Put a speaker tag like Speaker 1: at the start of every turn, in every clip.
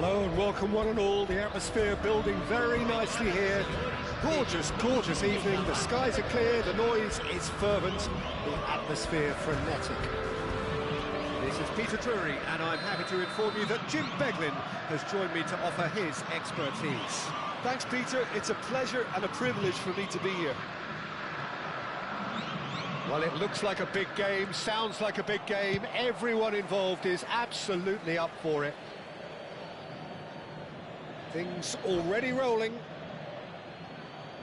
Speaker 1: Hello and welcome one and all. The atmosphere building very nicely here. Gorgeous, gorgeous evening. The skies are clear, the noise is fervent, the atmosphere frenetic. This is Peter Drury and I'm happy to inform you that Jim Beglin has joined me to offer his expertise.
Speaker 2: Thanks, Peter. It's a pleasure and a privilege for me to be here.
Speaker 1: Well, it looks like a big game, sounds like a big game. Everyone involved is absolutely up for it. Things already rolling.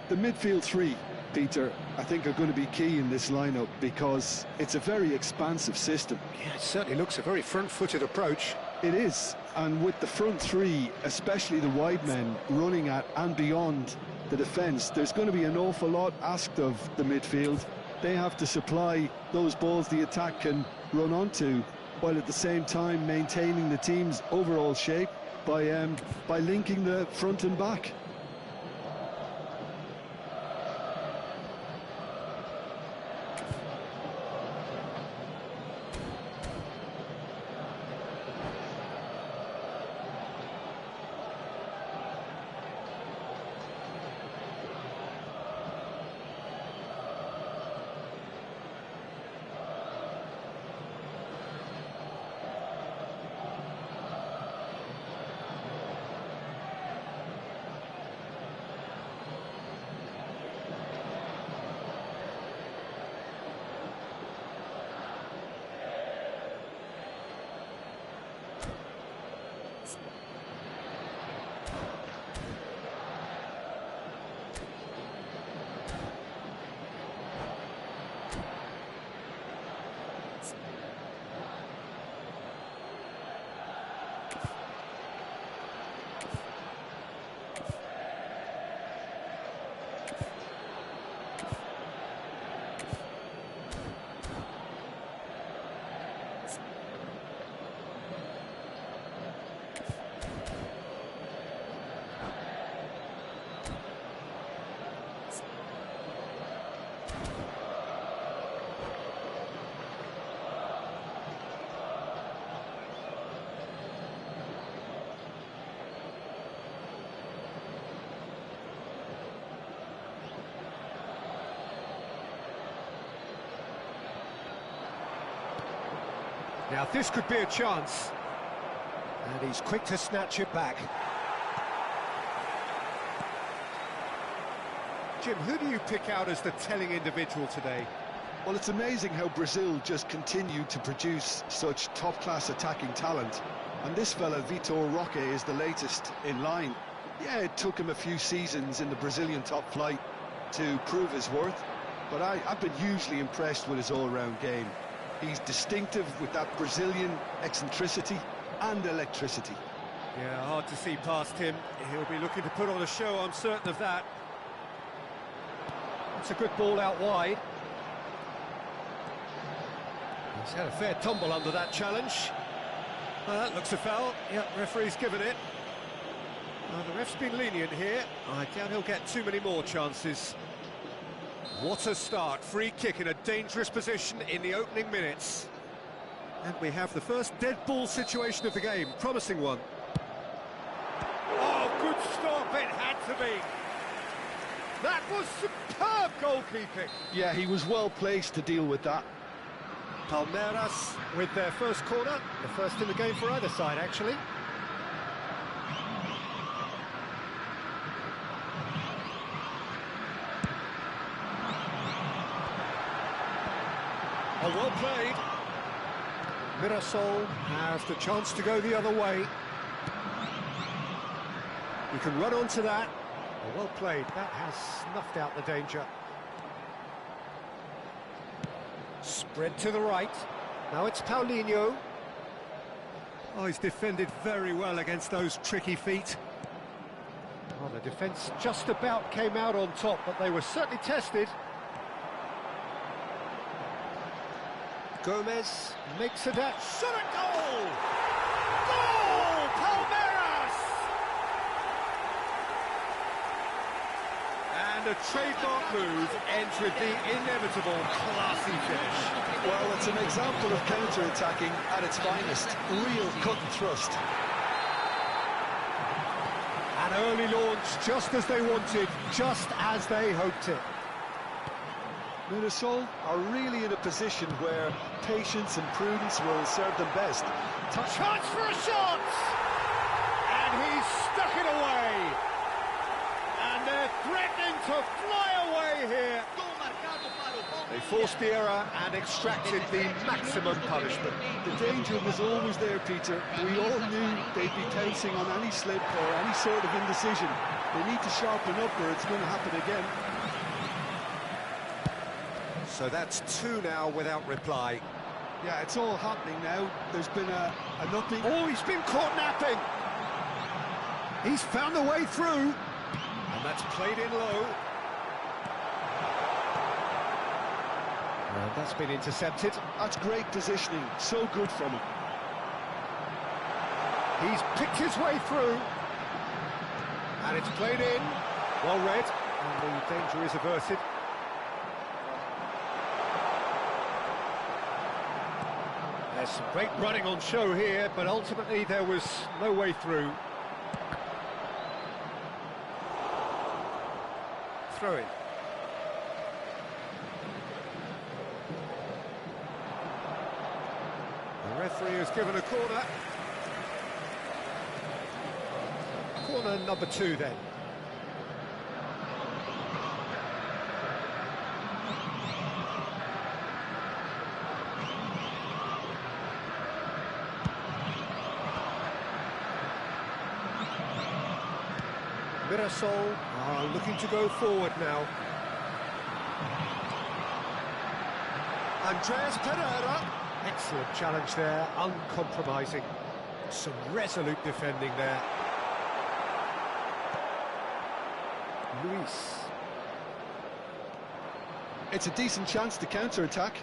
Speaker 2: The midfield three, Peter, I think are going to be key in this lineup because it's a very expansive system.
Speaker 1: Yeah, it certainly looks a very front-footed approach.
Speaker 2: It is, and with the front three, especially the wide men, running at and beyond the defence, there's going to be an awful lot asked of the midfield. They have to supply those balls the attack can run onto, while at the same time maintaining the team's overall shape by linking the front and back.
Speaker 1: Now this could be a chance, and he's quick to snatch it back. Jim, who do you pick out as the telling individual today?
Speaker 2: Well, it's amazing how Brazil just continue to produce such top-class attacking talent. And this fella, Vitor Roque, is the latest in line. Yeah, it took him a few seasons in the Brazilian top flight to prove his worth, but I've been hugely impressed with his all-round game. He's distinctive with that Brazilian eccentricity and electricity.
Speaker 1: Yeah, hard to see past him. He'll be looking to put on a show, I'm certain of that. It's a good ball out wide. He's had a fair tumble under that challenge. Well, that looks a foul. Yeah, referee's given it. The ref's been lenient here. I doubt he'll get too many more chances. What a start, free kick in a dangerous position in the opening minutes. And we have the first dead ball situation of the game, promising one. Oh, good stop, it had to be. That was superb goalkeeping.
Speaker 2: Yeah, he was well placed to deal with that.
Speaker 1: Palmeiras with their first corner, the first in the game for either side, actually. Oh, well played. Mirasol has the chance to go the other way. You can run onto that. Oh, well played. That has snuffed out the danger. Spread to the right. Now it's Paulinho. Oh, he's defended very well against those tricky feet. Well, the defence just about came out on top, but they were certainly tested. Gomez makes a dash. Shot at goal! Goal! Palmeiras! And a trademark move ends with the inevitable classy finish.
Speaker 2: Well, it's an example of counter-attacking at its finest. Real cut and thrust.
Speaker 1: An early launch, just as they wanted, just as they hoped it.
Speaker 2: Mirasol are really in a position where patience and prudence will serve them best.
Speaker 1: Chance for a shot! And he's stuck it away! And they're threatening to fly away here. They forced the error and extracted the maximum punishment.
Speaker 2: The danger was always there, Peter. We all knew they'd be pouncing on any slip or any sort of indecision. They need to sharpen up or it's going to happen again.
Speaker 1: So that's 2 now without reply.
Speaker 2: Yeah, it's all happening now. There's been a nothing.
Speaker 1: Oh, he's been caught napping. He's found a way through. And that's played in low. And that's been intercepted.
Speaker 2: That's great positioning. So good from him.
Speaker 1: He's picked his way through. And it's played in. Well read. And the danger is averted. There's some great running on show here, but ultimately there was no way through. Throw in. The referee has given a corner. Corner number 2 then. Mirasol are looking to go forward now. Andreas Pereira. Excellent challenge there, uncompromising. Some resolute defending there. Luis.
Speaker 2: It's a decent chance to counter-attack.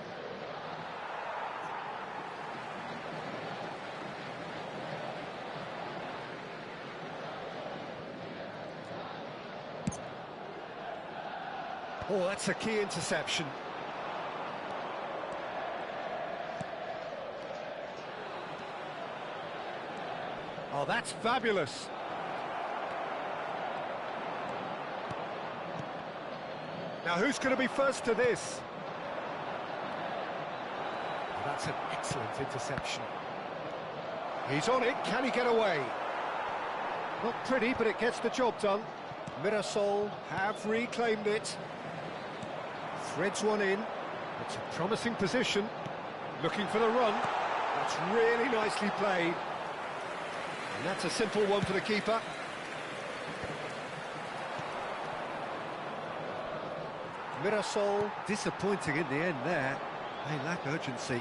Speaker 1: Oh, that's a key interception. Oh, that's fabulous. Now, who's going to be first to this? Oh, that's an excellent interception. He's on it. Can he get away? Not pretty, but it gets the job done. Mirasol have reclaimed it. Threads one in. It's a promising position. Looking for the run. That's really nicely played. And that's a simple one for the keeper. Mirasol disappointing in the end there. They lack urgency.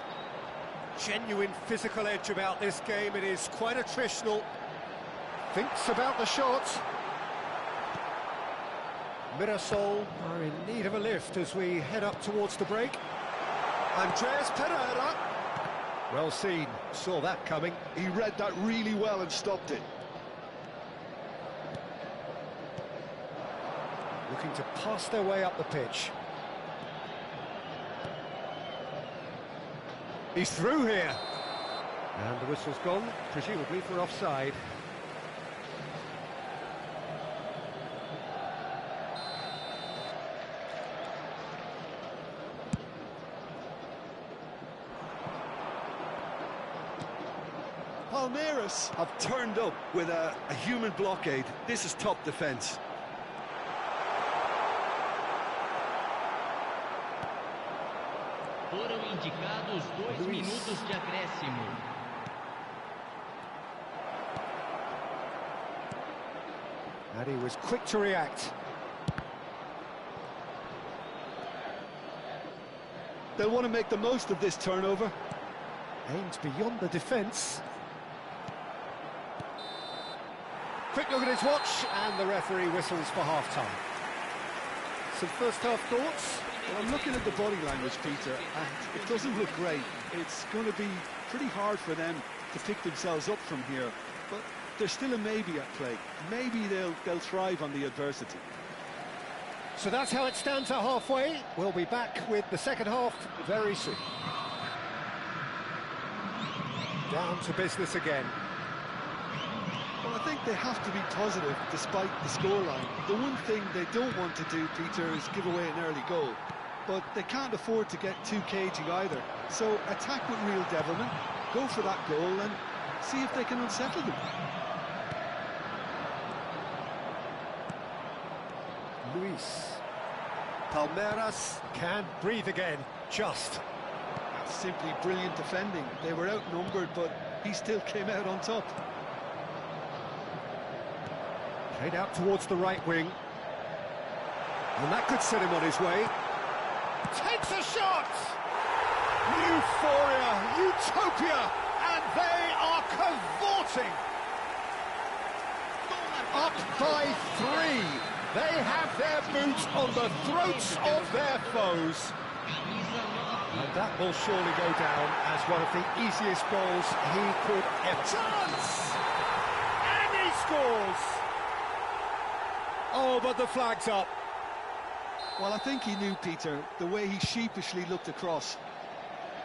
Speaker 1: Genuine physical edge about this game. It is quite attritional. Thinks about the shot. Mirasol are in need of a lift as we head up towards the break. Andreas Pereira. Well seen, saw that coming.
Speaker 2: He read that really well and stopped it.
Speaker 1: Looking to pass their way up the pitch. He's through here. And the whistle's gone, presumably for offside.
Speaker 2: Palmeiras have turned up with a human blockade. This is top defence.
Speaker 3: Foram indicados 2 minutos de acréscimo.
Speaker 1: And he was quick to react.
Speaker 2: They'll want to make the most of this turnover.
Speaker 1: Aims beyond the defence. Quick look at his watch, and the referee whistles for half-time. Some first-half thoughts?
Speaker 2: Well, I'm looking at the body language, Peter, and it doesn't look great. It's going to be pretty hard for them to pick themselves up from here, but there's still a maybe at play. Maybe they'll thrive on the adversity.
Speaker 1: So that's how it stands at halfway. We'll be back with the second half very soon. Down to business again.
Speaker 2: Well, I think they have to be positive despite the scoreline. The one thing they don't want to do, Peter, is give away an early goal. But they can't afford to get too cagey either. So attack with real devilment, go for that goal and see if they can unsettle them.
Speaker 1: Luis. Palmeiras can breathe again, just.
Speaker 2: That's simply brilliant defending. They were outnumbered, but he still came out on top.
Speaker 1: Played out towards the right wing. And that could set him on his way. Takes a shot! Euphoria, utopia, and they are cavorting! Up by 3. They have their boots on the throats of their foes. And that will surely go down as one of the easiest goals he could ever... Chance! And he scores! Oh, but the flag's up.
Speaker 2: Well, I think he knew, Peter, the way he sheepishly looked across.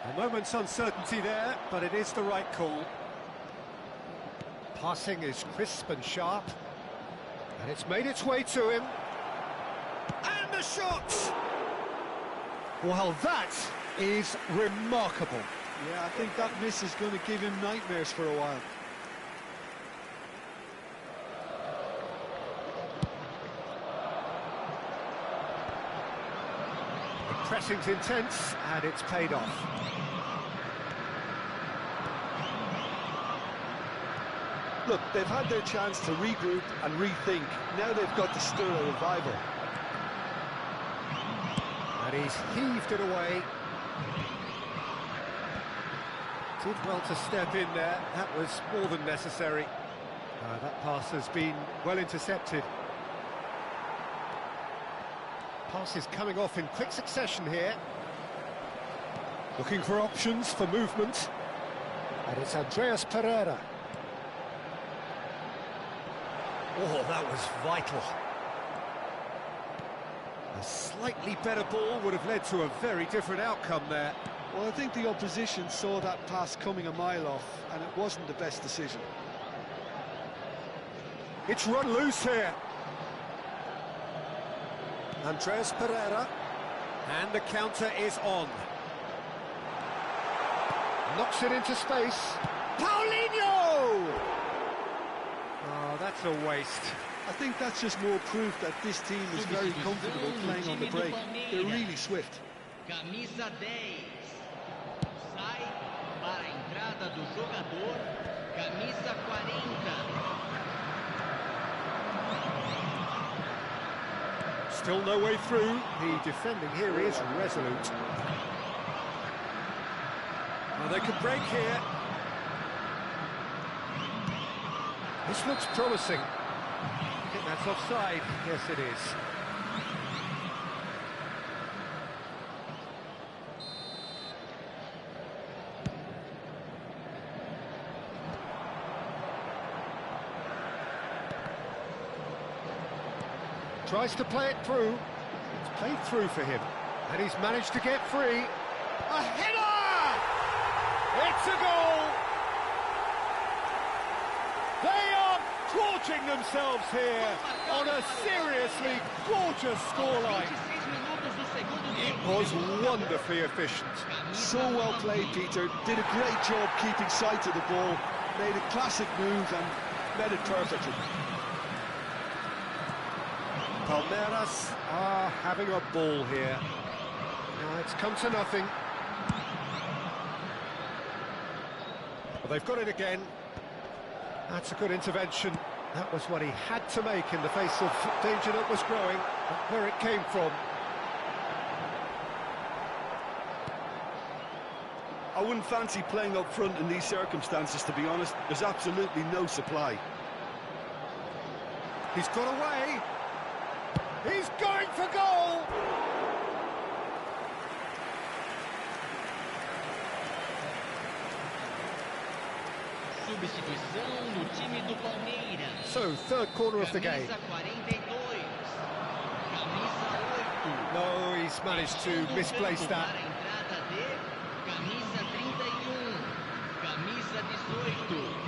Speaker 1: A moment's uncertainty there, but it is the right call. Passing is crisp and sharp. And it's made its way to him. And the shot! Well, that is remarkable.
Speaker 2: Yeah, I think that miss is going to give him nightmares for a while.
Speaker 1: The pressing's intense, and it's paid off.
Speaker 2: Look, they've had their chance to regroup and rethink. Now they've got to stir a revival.
Speaker 1: And he's heaved it away. Did well to step in there. That was more than necessary. That pass has been well intercepted. Pass is coming off in quick succession here. Looking for options for movement. And it's Andreas Pereira. Oh, that was vital. A slightly better ball would have led to a very different outcome there.
Speaker 2: Well, I think the opposition saw that pass coming a mile off, and it wasn't the best decision.
Speaker 1: It's run loose here. Andreas Pereira. And the counter is on. Knocks it into space. Paulinho! Oh, that's a waste.
Speaker 2: I think that's just more proof that this team is very comfortable playing on the break. They're really swift.
Speaker 3: Camisa 10. Sai para a entrada do jogador. Camisa 40.
Speaker 1: Still no way through. The defending here is resolute. Well, they could break here. This looks promising. I think that's offside. Yes, it is. Tries to play it through. It's played through for him. And he's managed to get free. A header! It's a goal! They are gorging themselves here on a seriously gorgeous scoreline. It was wonderfully efficient.
Speaker 2: So well played, Peter. Did a great job keeping sight of the ball. Made a classic move and met it perfectly.
Speaker 1: Palmeiras are having a ball here. Now it's come to nothing. Well, they've got it again. That's a good intervention. That was what he had to make in the face of danger that was growing, but where it came from.
Speaker 2: I wouldn't fancy playing up front in these circumstances, to be honest. There's absolutely no supply.
Speaker 1: He's got away. He's going for goal!
Speaker 3: Substituição no time do Palmeiras.
Speaker 1: So, third corner of the game.
Speaker 3: Camisa 42. Camisa 8.
Speaker 1: No, he's managed to misplace that.
Speaker 3: Para a entrada de camisa 31. Camisa 18.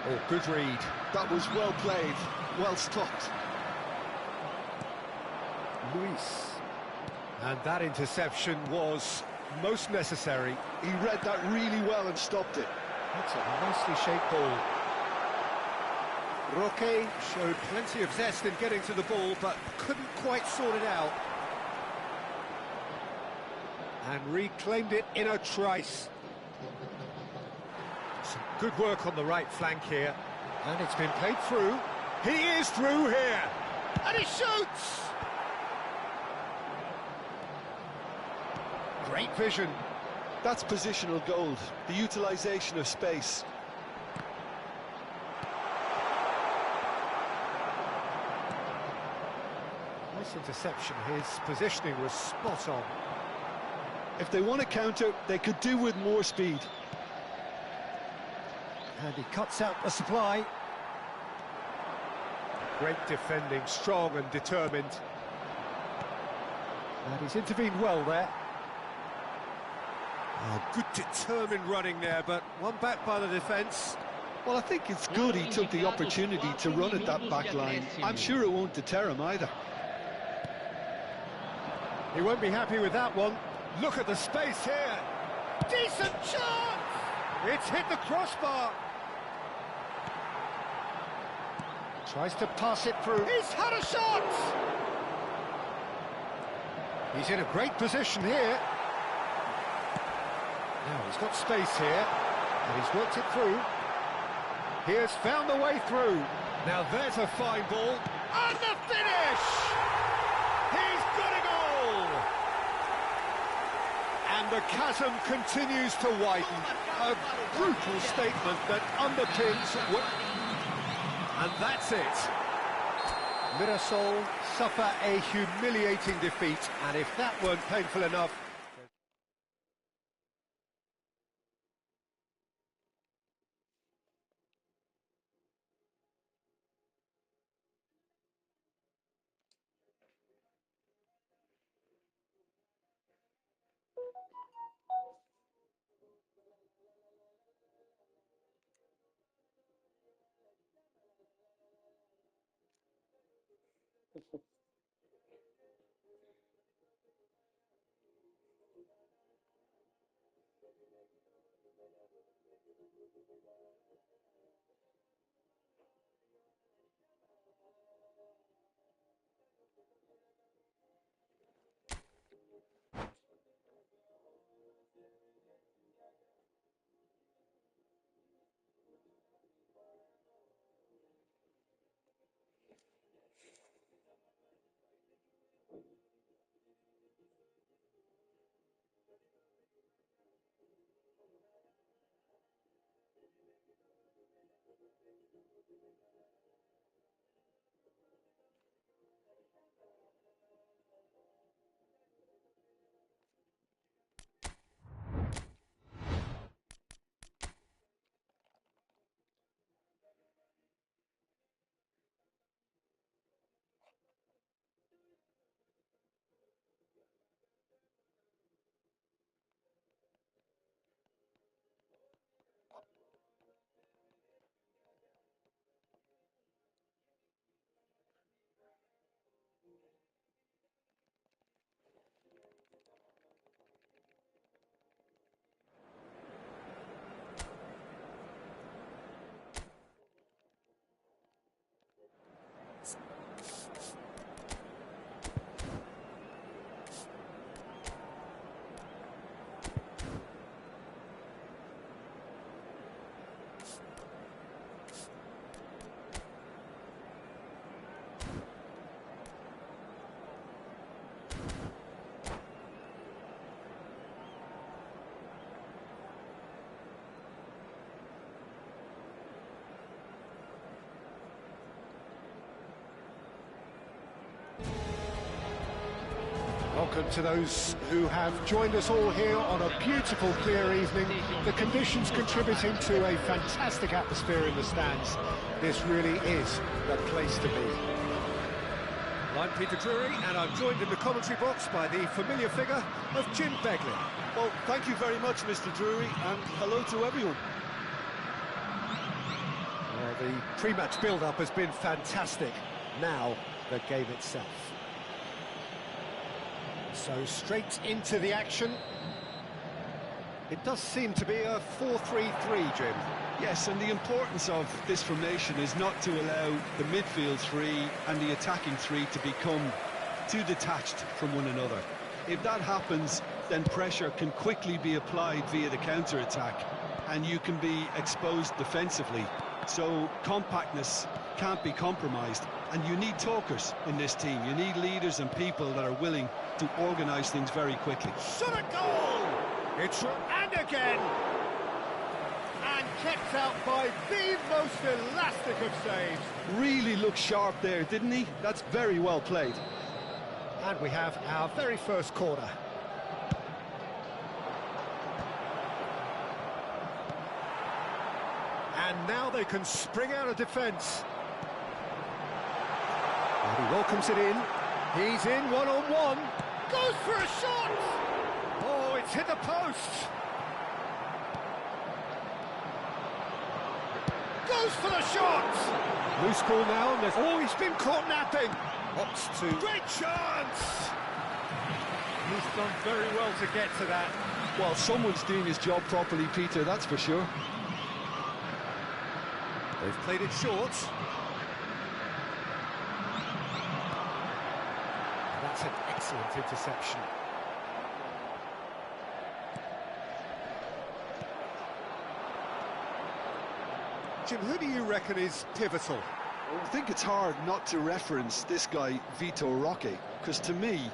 Speaker 1: Oh, good read.
Speaker 2: That was well played, well stopped.
Speaker 1: Luis. And that interception was most necessary.
Speaker 2: He read that really well and stopped it.
Speaker 1: That's a nicely shaped ball. Roque showed plenty of zest in getting to the ball, but couldn't quite sort it out. And reclaimed it in a trice. Some good work on the right flank here. And it's been played through. He is through here. And he shoots! Great vision.
Speaker 2: That's positional gold, the utilisation of space.
Speaker 1: Nice interception. His positioning was spot on.
Speaker 2: If they want to counter, they could do with more speed.
Speaker 1: And he cuts out the supply. Great defending, strong and determined. And he's intervened well there. Oh, good determined running there, but one back by the defence.
Speaker 2: Well, I think it's good he took the opportunity to run at that back line. I'm sure it won't deter him either.
Speaker 1: He won't be happy with that one. Look at the space here. Decent chance! It's hit the crossbar. Tries to pass it through. He's had a shot! He's in a great position here. Now he's got space here, and he's worked it through. He has found the way through. Now there's a fine ball. And the finish! He's got a goal! And the chasm continues to widen. A brutal statement that underpins what... And that's it. Mirasol suffer a humiliating defeat, and if that weren't painful enough... Welcome to those who have joined us all here on a beautiful, clear evening. The conditions contributing to a fantastic atmosphere in the stands. This really is the place to be. I'm Peter Drury, and I'm joined in the commentary box by the familiar figure of Jim Begley.
Speaker 2: Well, thank you very much, Mr. Drury, and hello to everyone.
Speaker 1: The pre-match build-up has been fantastic. Now, the game itself. So straight into the action. It does seem to be a 4-3-3, Jim.
Speaker 2: Yes, and the importance of this formation is not to allow the midfield three and the attacking three to become too detached from one another. If that happens, then pressure can quickly be applied via the counter-attack, and you can be exposed defensively. So compactness can't be compromised, and you need talkers in this team. You need leaders and people that are willing to organise things very quickly.
Speaker 1: Shot a goal! It's and again! And kept out by the most elastic of saves.
Speaker 2: Really looked sharp there, didn't he? That's very well played.
Speaker 1: And we have our very first corner. And now they can spring out of defence. And he welcomes it in. He's in one-on-one. Goes for a shot! Oh, it's hit the post. Goes for the shot! Loose ball now, and oh, he's been caught napping. Opts to... Great chance! He's done very well to get to that.
Speaker 2: Well, someone's doing his job properly, Peter, that's for sure.
Speaker 1: They've played it short. That's an excellent interception. Jim, who do you reckon is pivotal?
Speaker 2: Well, I think it's hard not to reference this guy, Vitor Roque, because to me,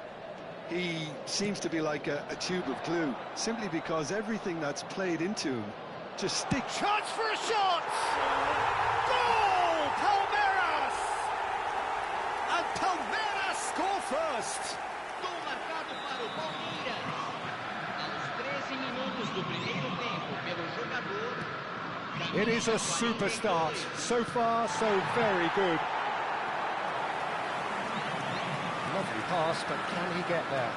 Speaker 2: he seems to be like a tube of glue, simply because everything that's played into him just sticks.
Speaker 1: Chance for a shot! Goal! Palmeiras! And Palmeiras score first!
Speaker 3: Gol marcado para o Palmeiras. Aos 13 minutos do primeiro tempo pelo jogador.
Speaker 1: It is a super start. So far, so very good. Lovely pass, but can he get there?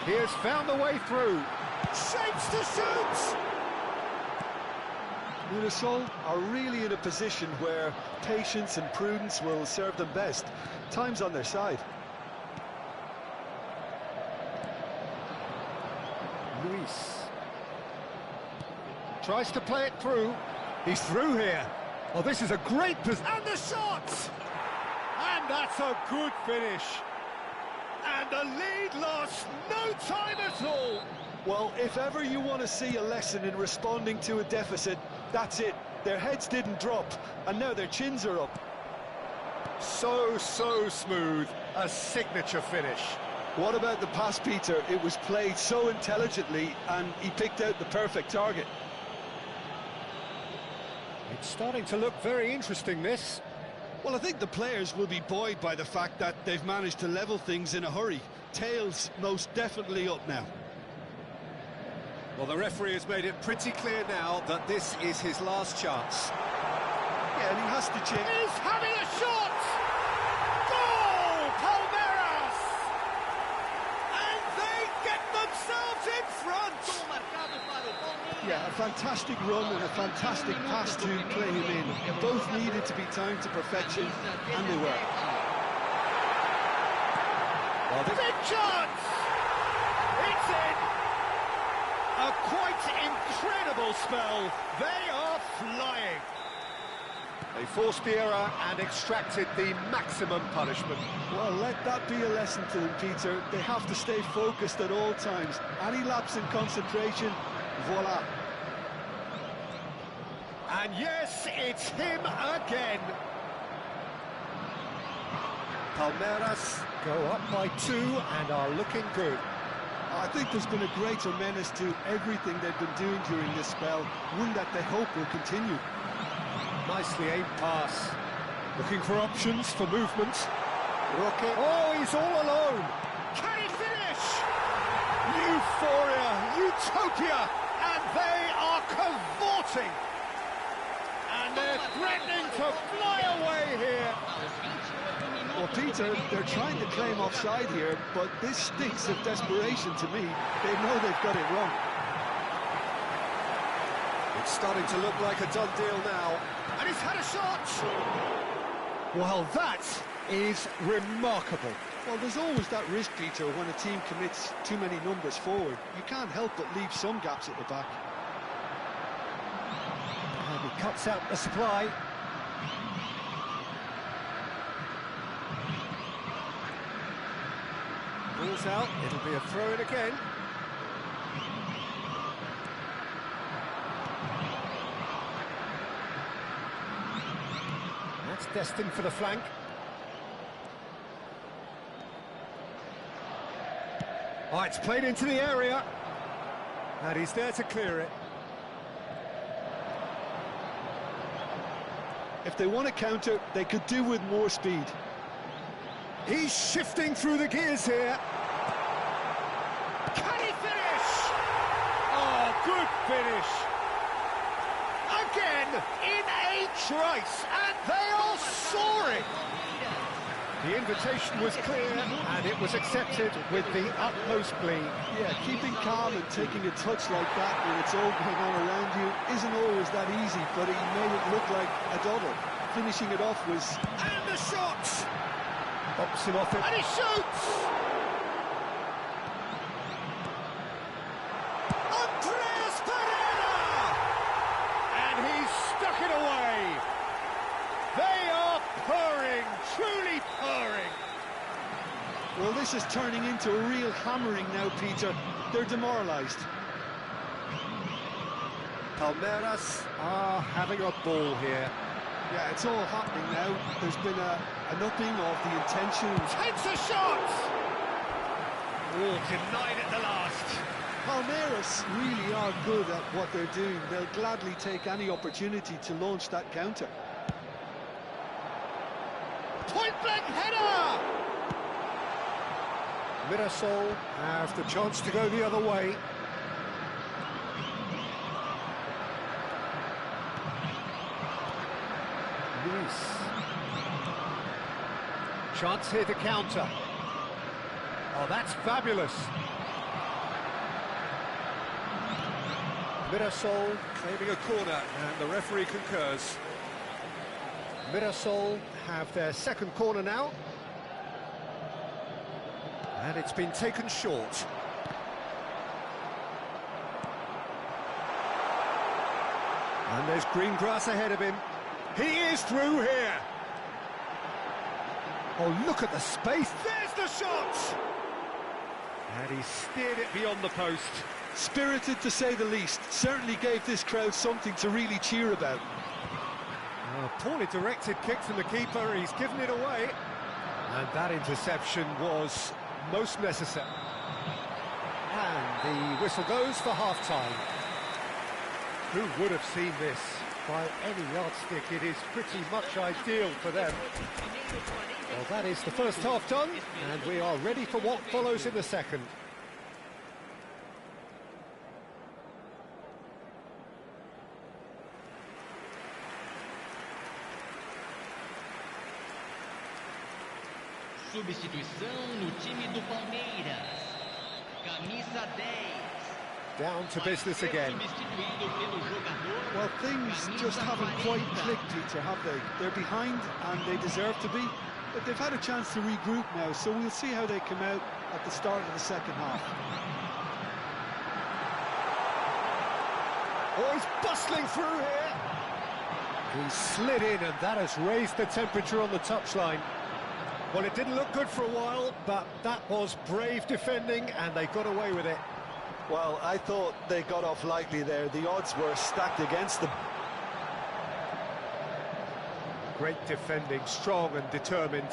Speaker 1: He has found the way through. Shapes to shoot!
Speaker 2: Limassol are really in a position where patience and prudence will serve them best. Time's on their side.
Speaker 1: Luis tries to play it through. He's through here. Oh, this is a great position. And the shot! And that's a good finish. And the lead lost no time at all.
Speaker 2: Well, if ever you want to see a lesson in responding to a deficit, that's it. Their heads didn't drop, and now their chins are up.
Speaker 1: So smooth. A signature finish.
Speaker 2: What about the pass, Peter? It was played so intelligently, and he picked out the perfect target.
Speaker 1: It's starting to look very interesting, this.
Speaker 2: Well, I think the players will be buoyed by the fact that they've managed to level things in a hurry. Tails most definitely up now.
Speaker 1: Well, the referee has made it pretty clear now that this is his last chance.
Speaker 2: Yeah, and he has to check.
Speaker 1: He's having a shot! Goal! Palmeiras! And they get themselves in front!
Speaker 3: Gol marcado para o Palmeiras.
Speaker 2: Yeah, a fantastic run and a fantastic pass to play him in. Both needed to be timed to perfection, and they were.
Speaker 1: Well, big chance! It's in! A quite incredible spell. They are flying. They forced the error and extracted the maximum punishment.
Speaker 2: Well, let that be a lesson to them, Peter. They have to stay focused at all times. Any lapse in concentration, voila.
Speaker 1: And yes, it's him again. Palmeiras go up by 2 and are looking good.
Speaker 2: I think there's been a greater menace to everything they've been doing during this spell, one that they hope will continue.
Speaker 1: Nicely aimed pass. Looking for options for movement. Roque. Oh, he's all alone. Can he finish? Euphoria, utopia, and they are cavorting. And they're threatening to fly away here.
Speaker 2: Well, Peter, they're trying to claim offside here, but this stinks of desperation to me. They know they've got it wrong.
Speaker 1: It's starting to look like a done deal now. And And he's had a shot! Well, that is remarkable.
Speaker 2: Well, there's always that risk, Peter, when a team commits too many numbers forward. You can't help but leave some gaps at the back.
Speaker 1: And he cuts out the supply. Ball's out, it'll be a throw-in again. That's destined for the flank. Oh, it's played into the area. And he's there to clear it.
Speaker 2: If they want to counter, they could do with more speed.
Speaker 1: He's shifting through the gears here. Can he finish? Oh, good finish. Again, in a trice, and they are soaring. The invitation was clear, and it was accepted with the utmost glee.
Speaker 2: Yeah, keeping calm and taking a touch like that when it's all going on around you isn't always that easy, but he made it look like a double. Finishing it off was...
Speaker 1: And the shot! Bumps him off it. And he shoots! Andreas Pereira! And he's stuck it away. They are purring, truly purring.
Speaker 2: Well, this is turning into a real hammering now, Peter. They're demoralised.
Speaker 1: Palmeiras are having a ball here.
Speaker 2: Yeah, it's all happening now. There's been an upping of the intention.
Speaker 1: Takes a shot! Oh, denied at the last.
Speaker 2: Palmeiras really are good at what they're doing. They'll gladly take any opportunity to launch that counter.
Speaker 1: Point-blank header! Mirassol have the chance to go the other way. Luis. Chance here to counter. Oh, that's fabulous. Mirassol claiming a corner, and the referee concurs. Mirassol have their second corner now. And it's been taken short. And there's green grass ahead of him. He is through here. Oh, look at the space. There's the shot! And he steered it beyond the post.
Speaker 2: Spirited, to say the least. Certainly gave this crowd something to really cheer about.
Speaker 1: Poorly directed kick from the keeper. He's given it away. And that interception was most necessary. And the whistle goes for half-time. Who would have seen this? By any yardstick, it is pretty much ideal for them. Well, that is the first half done, and we are ready for what follows in the second.
Speaker 3: Substituição no time do Palmeiras. Camisa 10.
Speaker 1: Down to business again.
Speaker 2: Well, things just haven't quite clicked, Peter, have they? They're behind, and they deserve to be, but they've had a chance to regroup now, so we'll see how they come out at the start of the second half.
Speaker 1: Oh, he's bustling through here. He slid in, and that has raised the temperature on the touchline. Well, it didn't look good for a while, but that was brave defending, and they got away with it.
Speaker 2: Well, I thought they got off lightly there. The odds were stacked against them.
Speaker 1: Great defending, strong and determined.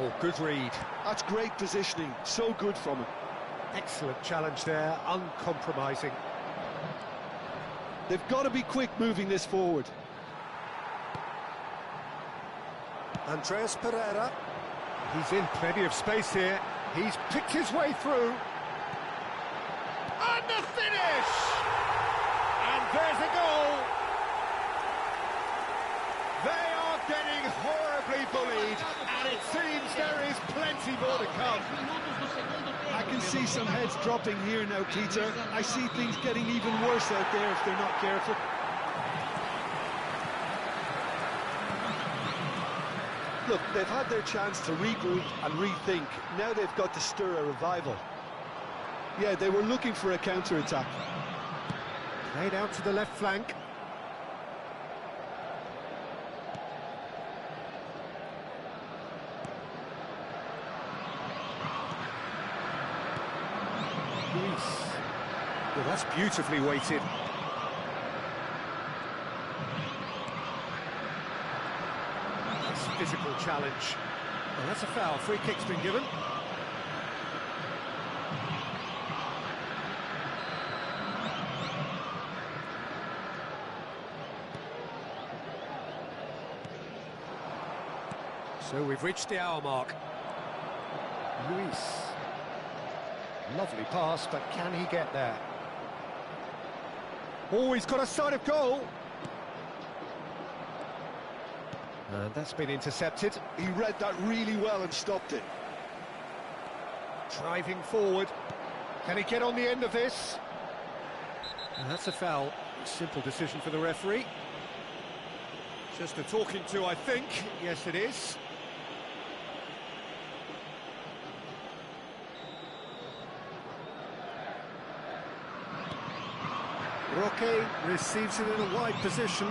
Speaker 1: Oh, good read.
Speaker 2: That's great positioning, so good from him.
Speaker 1: Excellent challenge there, uncompromising.
Speaker 2: They've got to be quick moving this forward.
Speaker 1: Andreas Pereira. He's in plenty of space here. He's picked his way through. And the finish! And there's a goal. They are getting horribly bullied, and it seems there is plenty more to come.
Speaker 2: I can see some heads dropping here now, Peter. I see things getting even worse out there if they're not careful. Look, they've had their chance to regroup and rethink. Now they've got to stir a revival. Yeah, they were looking for a counter-attack.
Speaker 1: Played out to the left flank. Well, that's beautifully weighted. Nice physical challenge. Well, that's a foul. Free kick's been given. So we've reached the hour mark. Luis. Lovely pass, but can he get there? Oh, he's got a sight of goal. And that's been intercepted.
Speaker 2: He read that really well and stopped it.
Speaker 1: Driving forward. Can he get on the end of this? And that's a foul. Simple decision for the referee. Just a talking to, I think. Yes, it is. Roque receives it in a wide position.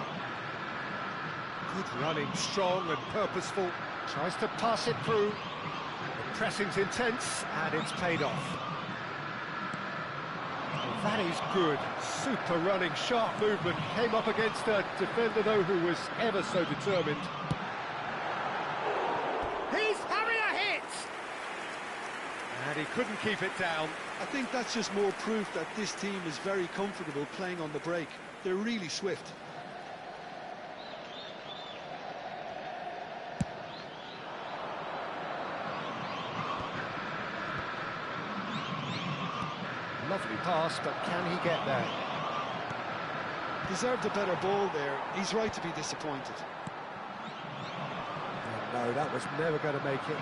Speaker 1: Good running, strong and purposeful. Tries to pass it through. The pressing's intense and it's paid off. Well, that is good. Super running, sharp movement. Came up against a defender though who was ever so determined. He's having a hit! And he couldn't keep it down.
Speaker 2: I think that's just more proof that this team is very comfortable playing on the break. They're really swift.
Speaker 1: Lovely pass, but can he get there?
Speaker 2: Deserved a better ball there. He's right to be disappointed.
Speaker 1: No, that was never going to make it.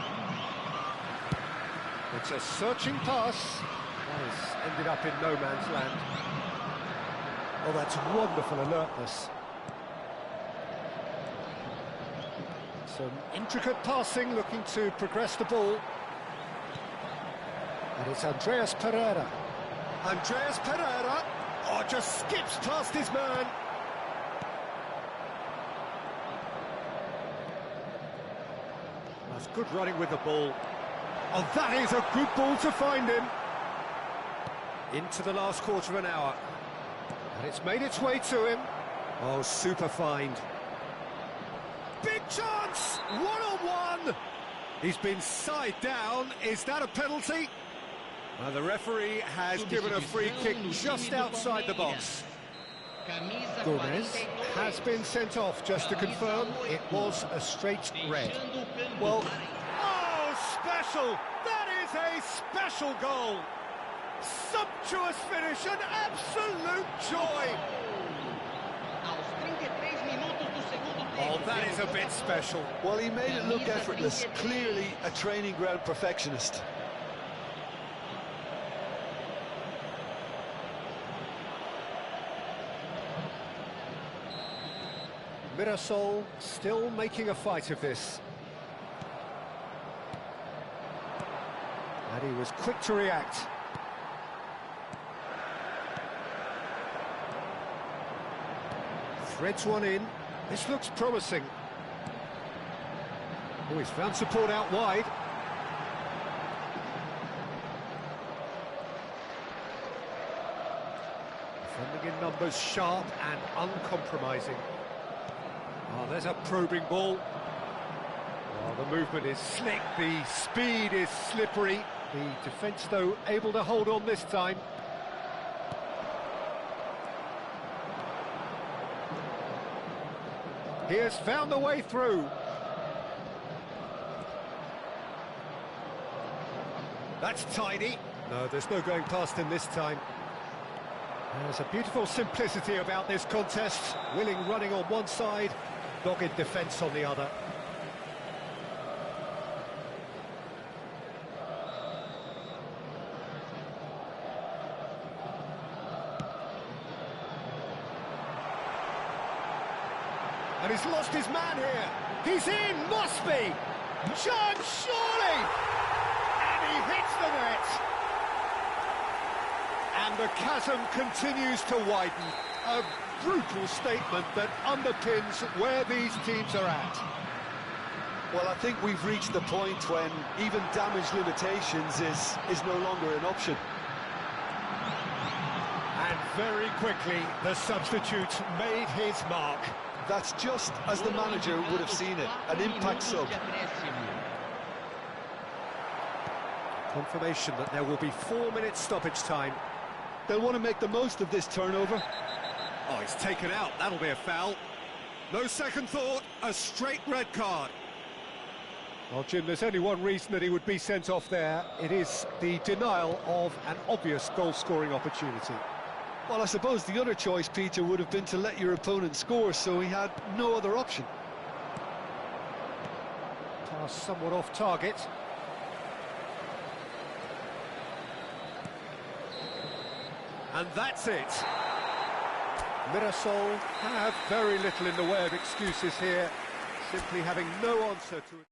Speaker 1: It's a searching pass. That has ended up in no man's land. Oh, that's wonderful alertness. Some intricate passing, looking to progress the ball. And it's Andreas Pereira. Andreas Pereira, oh, just skips past his man. That's good running with the ball. Oh, that is a good ball to find him. Into the last quarter of an hour. And it's made its way to him. Oh, super find. Big chance! One-on-one! He's been side down. Is that a penalty? Well, the referee has given a free kick just outside the box. Gomez has been sent off, just to confirm. It was a straight red. Well, oh, special! That is a special goal! Sumptuous finish, an absolute joy! Oh, that is a bit special.
Speaker 2: Well, he made it look effortless. Clearly a training ground perfectionist.
Speaker 1: Mirasol still making a fight of this. And he was quick to react. Threads one in. This looks promising. Oh, he's found support out wide. Defending in numbers, sharp and uncompromising. Oh, there's a probing ball. Oh, the movement is slick, the speed is slippery. The defence, though, able to hold on this time. He has found the way through. That's tidy. No, there's no going past him this time. There's a beautiful simplicity about this contest. Willing running on one side, dogged defence on the other. And he's lost his man here. He's in, must be. Chance, surely. And he hits the net. And the chasm continues to widen. A brutal statement that underpins where these teams are at.
Speaker 2: Well, I think we've reached the point when even damage limitations is no longer an option.
Speaker 1: And very quickly, the substitute made his mark.
Speaker 2: That's just as the manager would have seen it, an impact sub.
Speaker 1: Confirmation that there will be 4 minutes stoppage time.
Speaker 2: They'll want to make the most of this turnover.
Speaker 1: Oh, he's taken out, that'll be a foul. No second thought, a straight red card. Well, Jim, there's only one reason that he would be sent off there. It is the denial of an obvious goal-scoring opportunity.
Speaker 2: Well, I suppose the other choice, Peter, would have been to let your opponent score, so he had no other option.
Speaker 1: Pass somewhat off target. And that's it. Mirasol have very little in the way of excuses here, simply having no answer to it.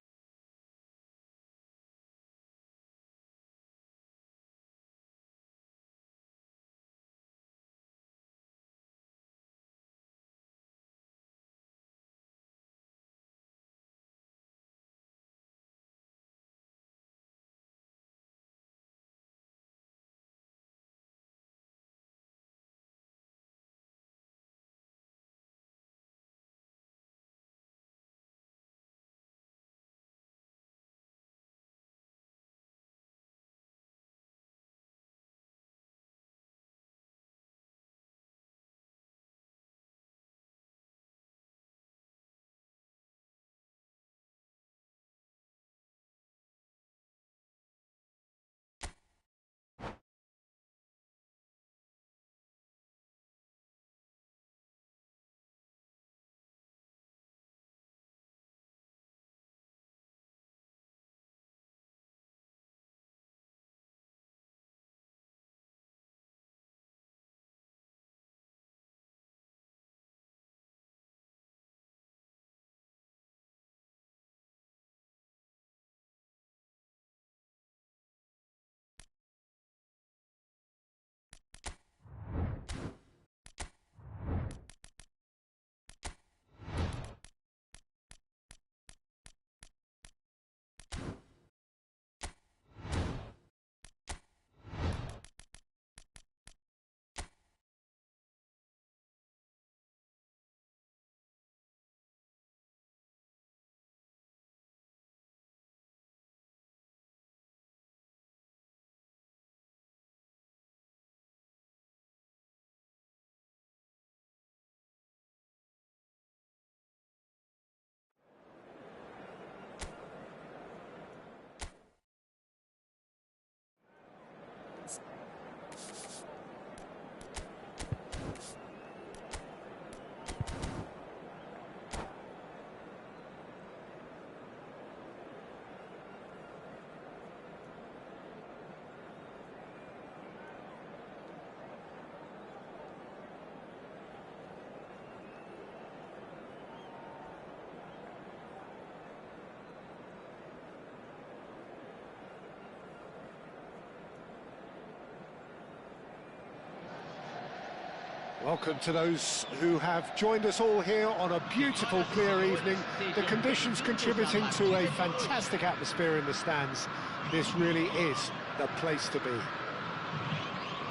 Speaker 1: Welcome to those who have joined us all here on a beautiful, clear evening. The conditions contributing to a fantastic atmosphere in the stands. This really is the place to be.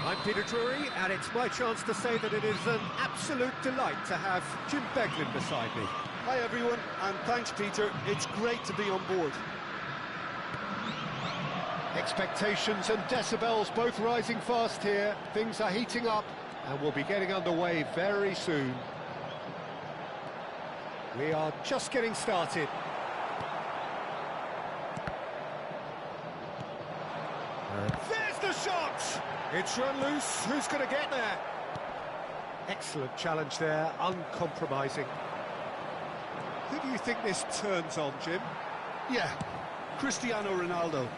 Speaker 1: I'm Peter Drury, and it's my chance to say that it is an absolute delight to have Jim Beglin beside me.
Speaker 2: Hi everyone, and thanks Peter. It's great to be on board.
Speaker 1: Expectations and decibels both rising fast here. Things are heating up, and we'll be getting underway very soon. We are just getting started. There's the shot! It's run loose. Who's going to get there? Excellent challenge there, uncompromising. Who do you think this turns on, Jim?
Speaker 2: Yeah, Cristiano Ronaldo.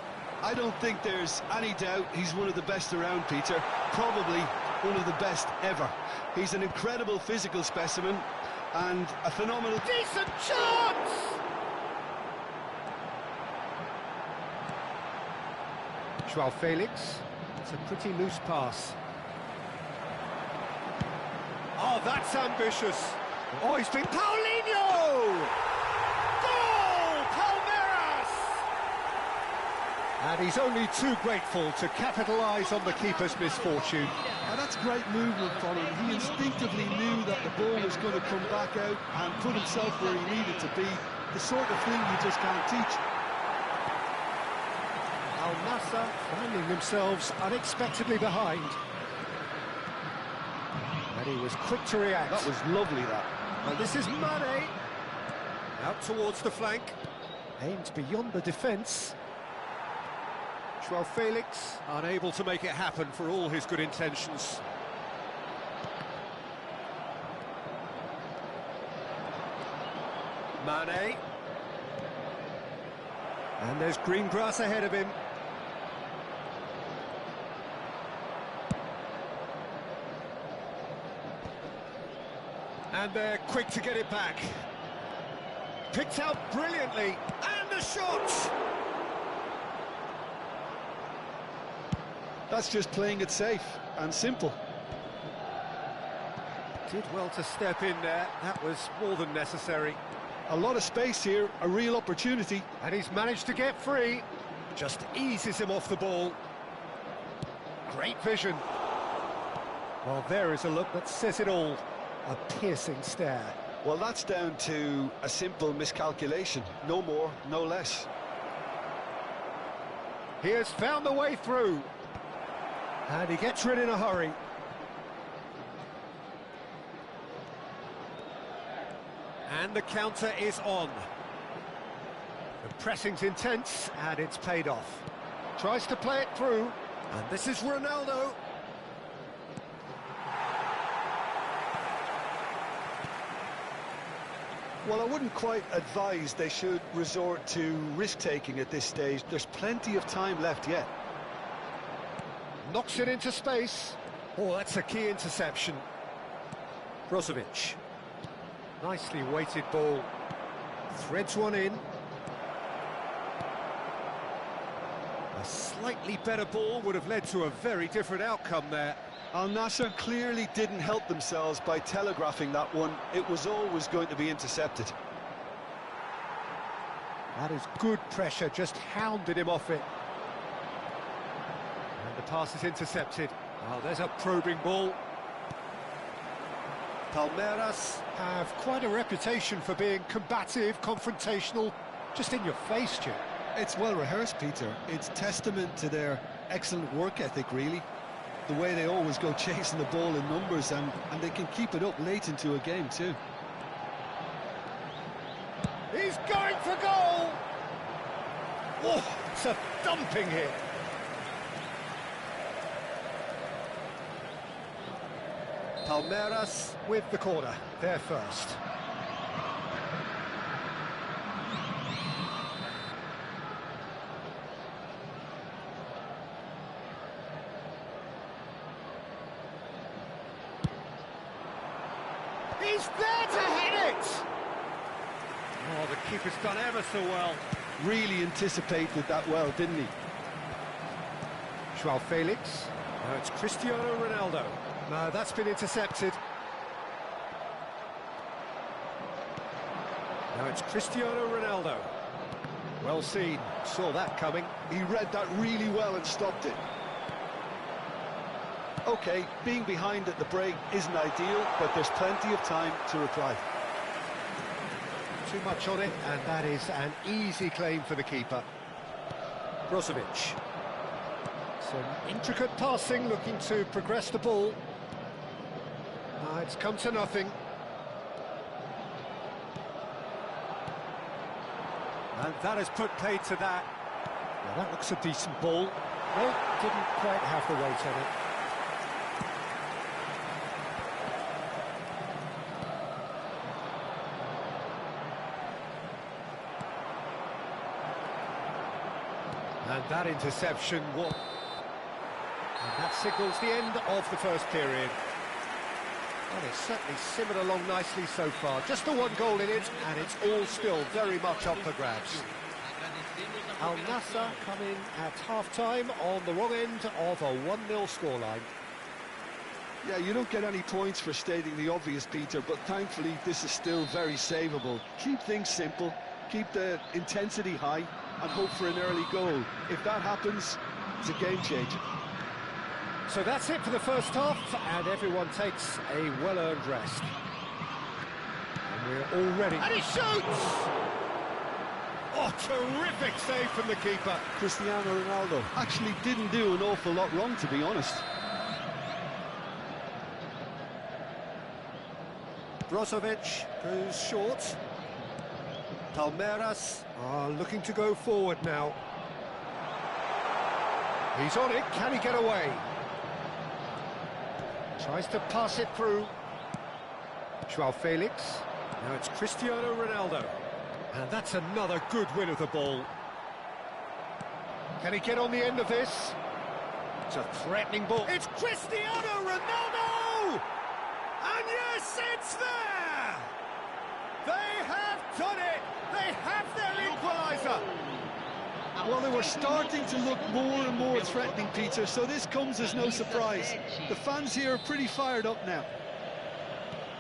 Speaker 2: I don't think there's any doubt he's one of the best around, Peter. Probably one of the best ever. He's an incredible physical specimen. And a phenomenal...
Speaker 1: Decent chance! Joao Felix. It's a pretty loose pass. Oh, that's ambitious. Oh, he's been... Paulinho! Goal! Palmeiras! And he's only too grateful to capitalise on the keeper's misfortune.
Speaker 2: Now that's great movement from him. He instinctively knew that the ball was going to come back out and put himself where he needed to be. The sort of thing you just can't teach.
Speaker 1: Al Nassr finding themselves unexpectedly behind. And he was quick to react.
Speaker 2: That was lovely, that.
Speaker 1: And this is Mane. Out towards the flank. Aimed beyond the defence. Joao Felix unable to make it happen for all his good intentions. Mane. And there's green grass ahead of him. And they're quick to get it back. Picked out brilliantly. And the shot!
Speaker 2: That's just playing it safe and simple.
Speaker 1: Did well to step in there. That was more than necessary.
Speaker 2: A lot of space here, a real opportunity.
Speaker 1: And he's managed to get free. Just eases him off the ball. Great vision. Well, there is a look that says it all. A piercing stare.
Speaker 2: Well, that's down to a simple miscalculation. No more, no less.
Speaker 1: He has found the way through. And he gets rid in a hurry. And the counter is on. The pressing's intense, and it's paid off. Tries to play it through, and this is Ronaldo.
Speaker 2: Well, I wouldn't quite advise they should resort to risk-taking at this stage. There's plenty of time left yet.
Speaker 1: Knocks it into space. Oh, that's a key interception. Brozovic. Nicely weighted ball. Threads one in. A slightly better ball would have led to a very different outcome there.
Speaker 2: Al Nassr clearly didn't help themselves by telegraphing that one. It was always going to be intercepted.
Speaker 1: That is good pressure, just hounded him off it. And the pass is intercepted. Oh, there's a probing ball. Palmeiras have quite a reputation for being combative, confrontational, just in your face, Jim.
Speaker 2: It's well rehearsed, Peter. It's testament to their excellent work ethic, really. The way they always go chasing the ball in numbers, and they can keep it up late into a game too.
Speaker 1: He's going for goal! Oh, it's a thumping hit. Palmeiras with the corner, they're first. He's there to hit it! Oh, the keeper's done ever so well.
Speaker 2: Really anticipated that well, didn't he?
Speaker 1: Joao Felix. Now it's Cristiano Ronaldo. No, that's been intercepted. Now it's Cristiano Ronaldo. Well seen, saw that coming.
Speaker 2: He read that really well and stopped it. OK, being behind at the break isn't ideal, but there's plenty of time to reply.
Speaker 1: Too much on it, and that is an easy claim for the keeper. Brozovic. Some intricate passing, looking to progress the ball. It's come to nothing. And that has put paid to that. Well, that looks a decent ball. Well, didn't quite have the weight on it. And that interception, what? And that signals the end of the first period. Well, it's certainly simmered along nicely so far. Just the one goal in it, and it's all still very much up for grabs. Al Nassr come in at half-time on the wrong end of a 1-0 scoreline.
Speaker 2: Yeah, you don't get any points for stating the obvious, Peter, but thankfully this is still very savable. Keep things simple, keep the intensity high, and hope for an early goal. If that happens, it's a game changer.
Speaker 1: So that's it for the first half, and everyone takes a well-earned rest. And we're all ready. And he shoots! Oh, terrific save from the keeper.
Speaker 2: Cristiano Ronaldo actually didn't do an awful lot wrong, to be honest.
Speaker 1: Brozovic goes short. Palmeiras are looking to go forward now. He's on it, can he get away? Tries to pass it through. João Felix. Now it's Cristiano Ronaldo. And that's another good win of the ball. Can he get on the end of this? It's a threatening ball. It's Cristiano Ronaldo! And yes, it's there! They have done it! They have their equaliser!
Speaker 2: Well, they were starting to look more and more threatening, Peter, so this comes as no surprise. The fans here are pretty fired up now.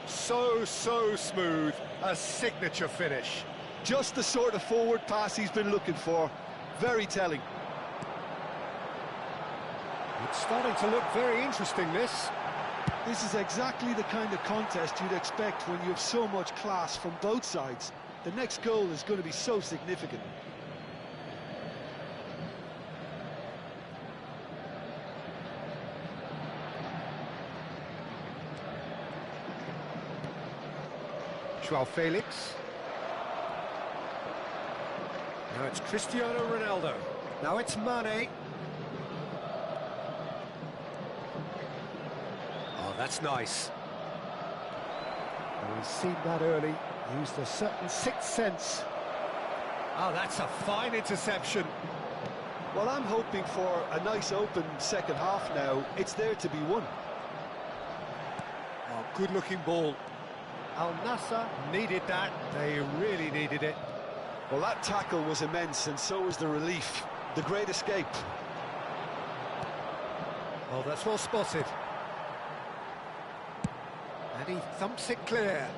Speaker 1: So smooth. A signature finish.
Speaker 2: Just the sort of forward pass he's been looking for. Very telling.
Speaker 1: It's starting to look very interesting, this.
Speaker 2: This is exactly the kind of contest you'd expect when you have so much class from both sides. The next goal is going to be so significant.
Speaker 1: João Felix. Now it's Cristiano Ronaldo. Now it's Mane. Oh, that's nice. Well, he's seen that early. Used a certain sixth sense. Oh, that's a fine interception.
Speaker 2: Well, I'm hoping for a nice open second half now. It's there to be won.
Speaker 1: Oh, good-looking ball. Al Nassr needed that. They really needed it.
Speaker 2: Well, that tackle was immense, and so was the relief. The great escape.
Speaker 1: Oh, that's well spotted. And he thumps it clear.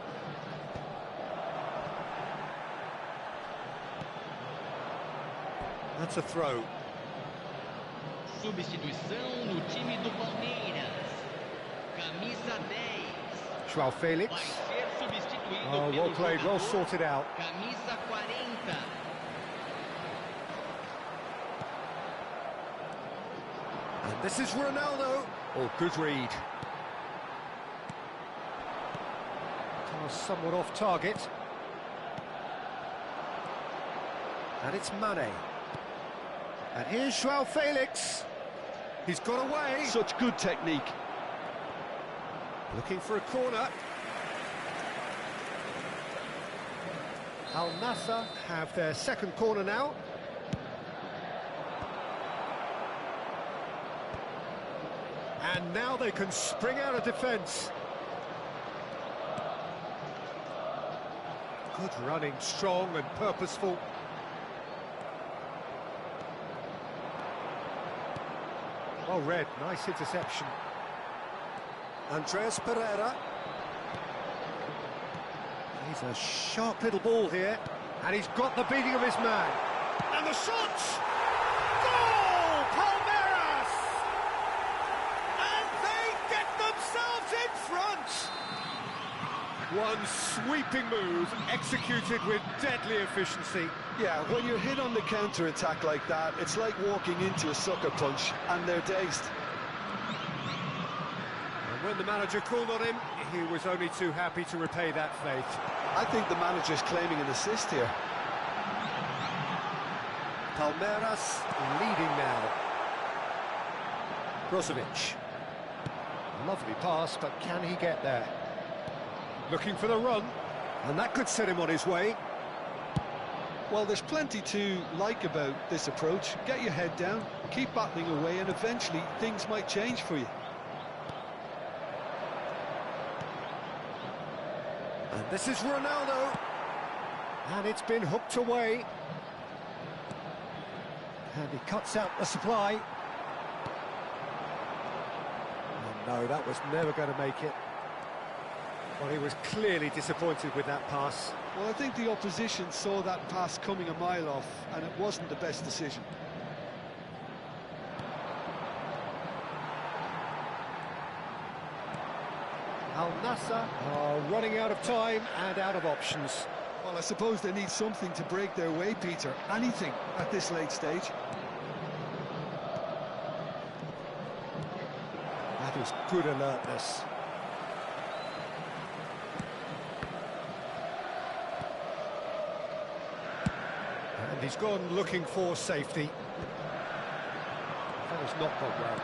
Speaker 1: That's a throw.
Speaker 3: Substituição no time do Palmeiras. Camisa 10.
Speaker 1: João Felix.
Speaker 3: Vai ser substituído
Speaker 1: Oh, well
Speaker 3: pelo
Speaker 1: played, well
Speaker 3: jogador,
Speaker 1: sorted out.
Speaker 3: Camisa 40.
Speaker 1: And this is Ronaldo. Oh, good read. Pass somewhat off target. And it's Mane. And here's João Felix. He's got away.
Speaker 2: Such good technique.
Speaker 1: Looking for a corner. Al Nassr have their second corner now. And now they can spring out of defence. Good running, strong and purposeful. Well read, nice interception. Andreas Pereira. He's a sharp little ball here, and he's got the beating of his man. And the shot! Goal! Palmeiras! And they get themselves in front! One sweeping move, executed with deadly efficiency.
Speaker 2: Yeah, when you're hit on the counter-attack like that, it's like walking into a sucker punch, and they're dazed.
Speaker 1: And when the manager called on him, he was only too happy to repay that faith.
Speaker 2: I think the manager's claiming an assist here.
Speaker 1: Palmeiras leading now. Brozovic. Lovely pass, but can he get there? Looking for the run, and that could set him on his way.
Speaker 2: Well, there's plenty to like about this approach. Get your head down, keep battling away, and eventually things might change for you.
Speaker 1: This is Ronaldo. And it's been hooked away. And he cuts out the supply. Oh no, that was never going to make it. Well, he was clearly disappointed with that pass.
Speaker 2: Well, I think the opposition saw that pass coming a mile off, and it wasn't the best decision.
Speaker 1: Al Nassr are running out of time and out of options.
Speaker 2: Well, I suppose they need something to break their way, Peter. Anything at this late stage.
Speaker 1: That is good alertness. And he's gone looking for safety. That has not gone well.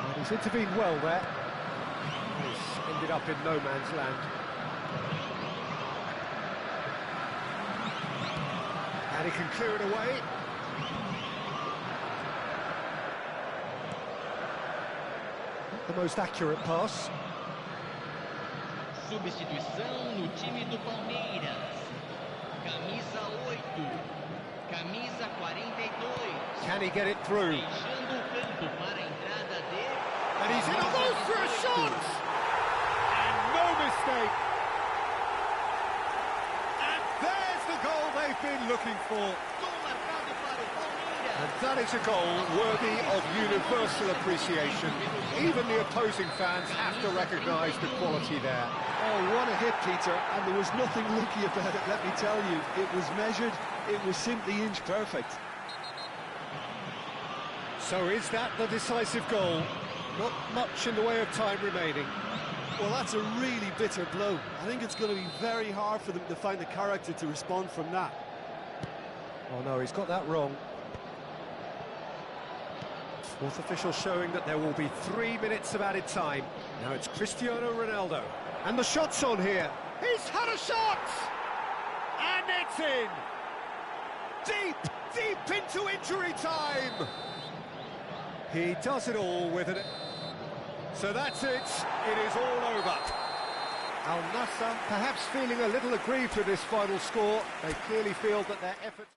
Speaker 1: And he's intervened well there. He's ended up in no man's land. And he can clear it away. Not the most accurate pass.
Speaker 3: Substituição no time do Palmeiras. Camisa 8, camisa 42.
Speaker 1: Can he get it through?
Speaker 3: Deixando o campo para a entrada de...
Speaker 1: And he's in almost for a shot! And no mistake! And there's the goal they've been looking for.
Speaker 3: Gol marcado para o Palmeiras.
Speaker 1: And that is a goal worthy of universal appreciation. Even the opposing fans have to recognise the quality there.
Speaker 2: Oh, what a hit, Peter, and there was nothing lucky about it, let me tell you. It was measured, it was simply inch perfect.
Speaker 1: So is that the decisive goal? Not much in the way of time remaining.
Speaker 2: Well, that's a really bitter blow. I think it's going to be very hard for them to find the character to respond from that.
Speaker 1: Oh no, he's got that wrong. Fourth official showing that there will be 3 minutes of added time. Now it's Cristiano Ronaldo. And the shot's on here. He's had a shot! And it's in! Deep, deep into injury time! He does it all with it. So that's it. It is all over. Al Nassr perhaps feeling a little aggrieved with this final score. They clearly feel that their efforts...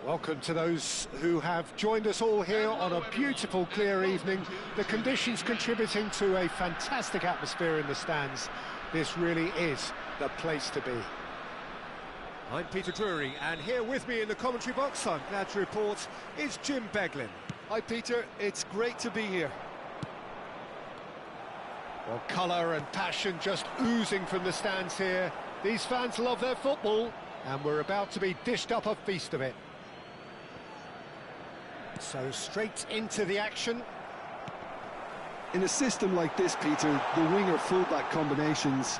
Speaker 1: Welcome to those who have joined us all here on a beautiful, clear evening. The conditions contributing to a fantastic atmosphere in the stands. This really is the place to be. I'm Peter Drury, and here with me in the commentary box, I'm glad to report, is Jim Beglin.
Speaker 2: Hi Peter, it's great to be here.
Speaker 1: Well, colour and passion just oozing from the stands here. These fans love their football, and we're about to be dished up a feast of it. So straight into the action.
Speaker 2: In a system like this, Peter, the winger-fullback combinations...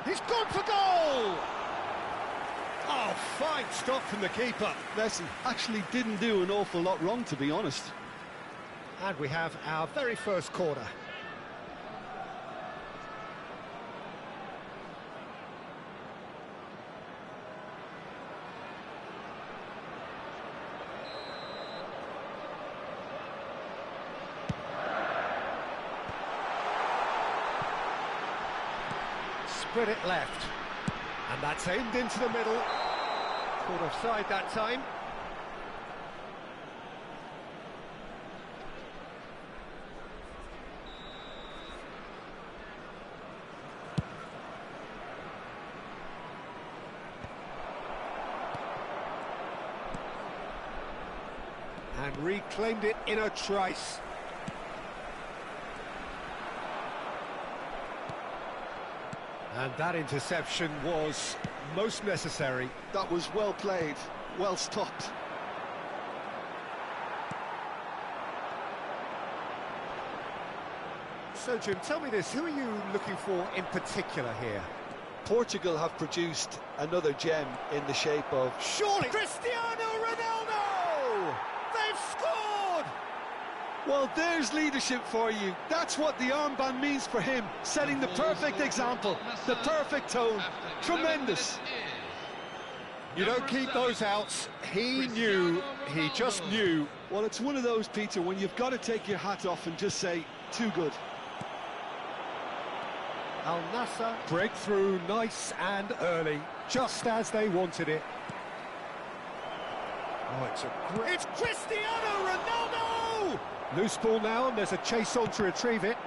Speaker 1: He's gone for goal! Oh, fine stop from the keeper.
Speaker 2: Messi actually didn't do an awful lot wrong, to be honest.
Speaker 1: And we have our very first corner. Spread it left, and that's aimed into the middle. Caught offside that time. And reclaimed it in a trice. And that interception was most necessary.
Speaker 2: That was well played, well stopped.
Speaker 1: So, Jim, tell me this, who are you looking for in particular here?
Speaker 2: Portugal have produced another gem in the shape of...
Speaker 1: Surely! Cristiano Ronaldo! They've scored!
Speaker 2: Well, there's leadership for you. That's what the armband means for him, setting the perfect example, the perfect tone. Tremendous.
Speaker 1: You don't keep those outs. He knew, he just knew.
Speaker 2: Well, it's one of those, Peter, when you've got to take your hat off and just say, too good.
Speaker 1: Al Nassr breakthrough nice and early, just as they wanted it. Oh, it's a great... It's Cristiano Ronaldo! Loose ball now, and there's a chase on to retrieve it.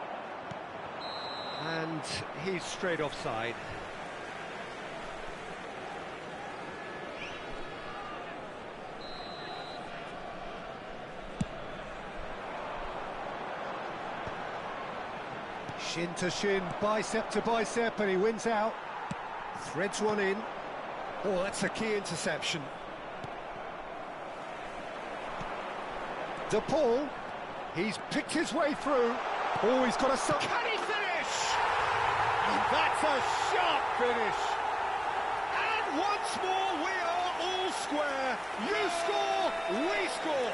Speaker 1: And he's straight offside. Shin to shin, bicep to bicep, and he wins out. Threads one in. Oh, that's a key interception. De Paul. He's picked his way through. Oh, he's got a... Can he finish? And that's a sharp finish. And once more, we are all square. You score, we score.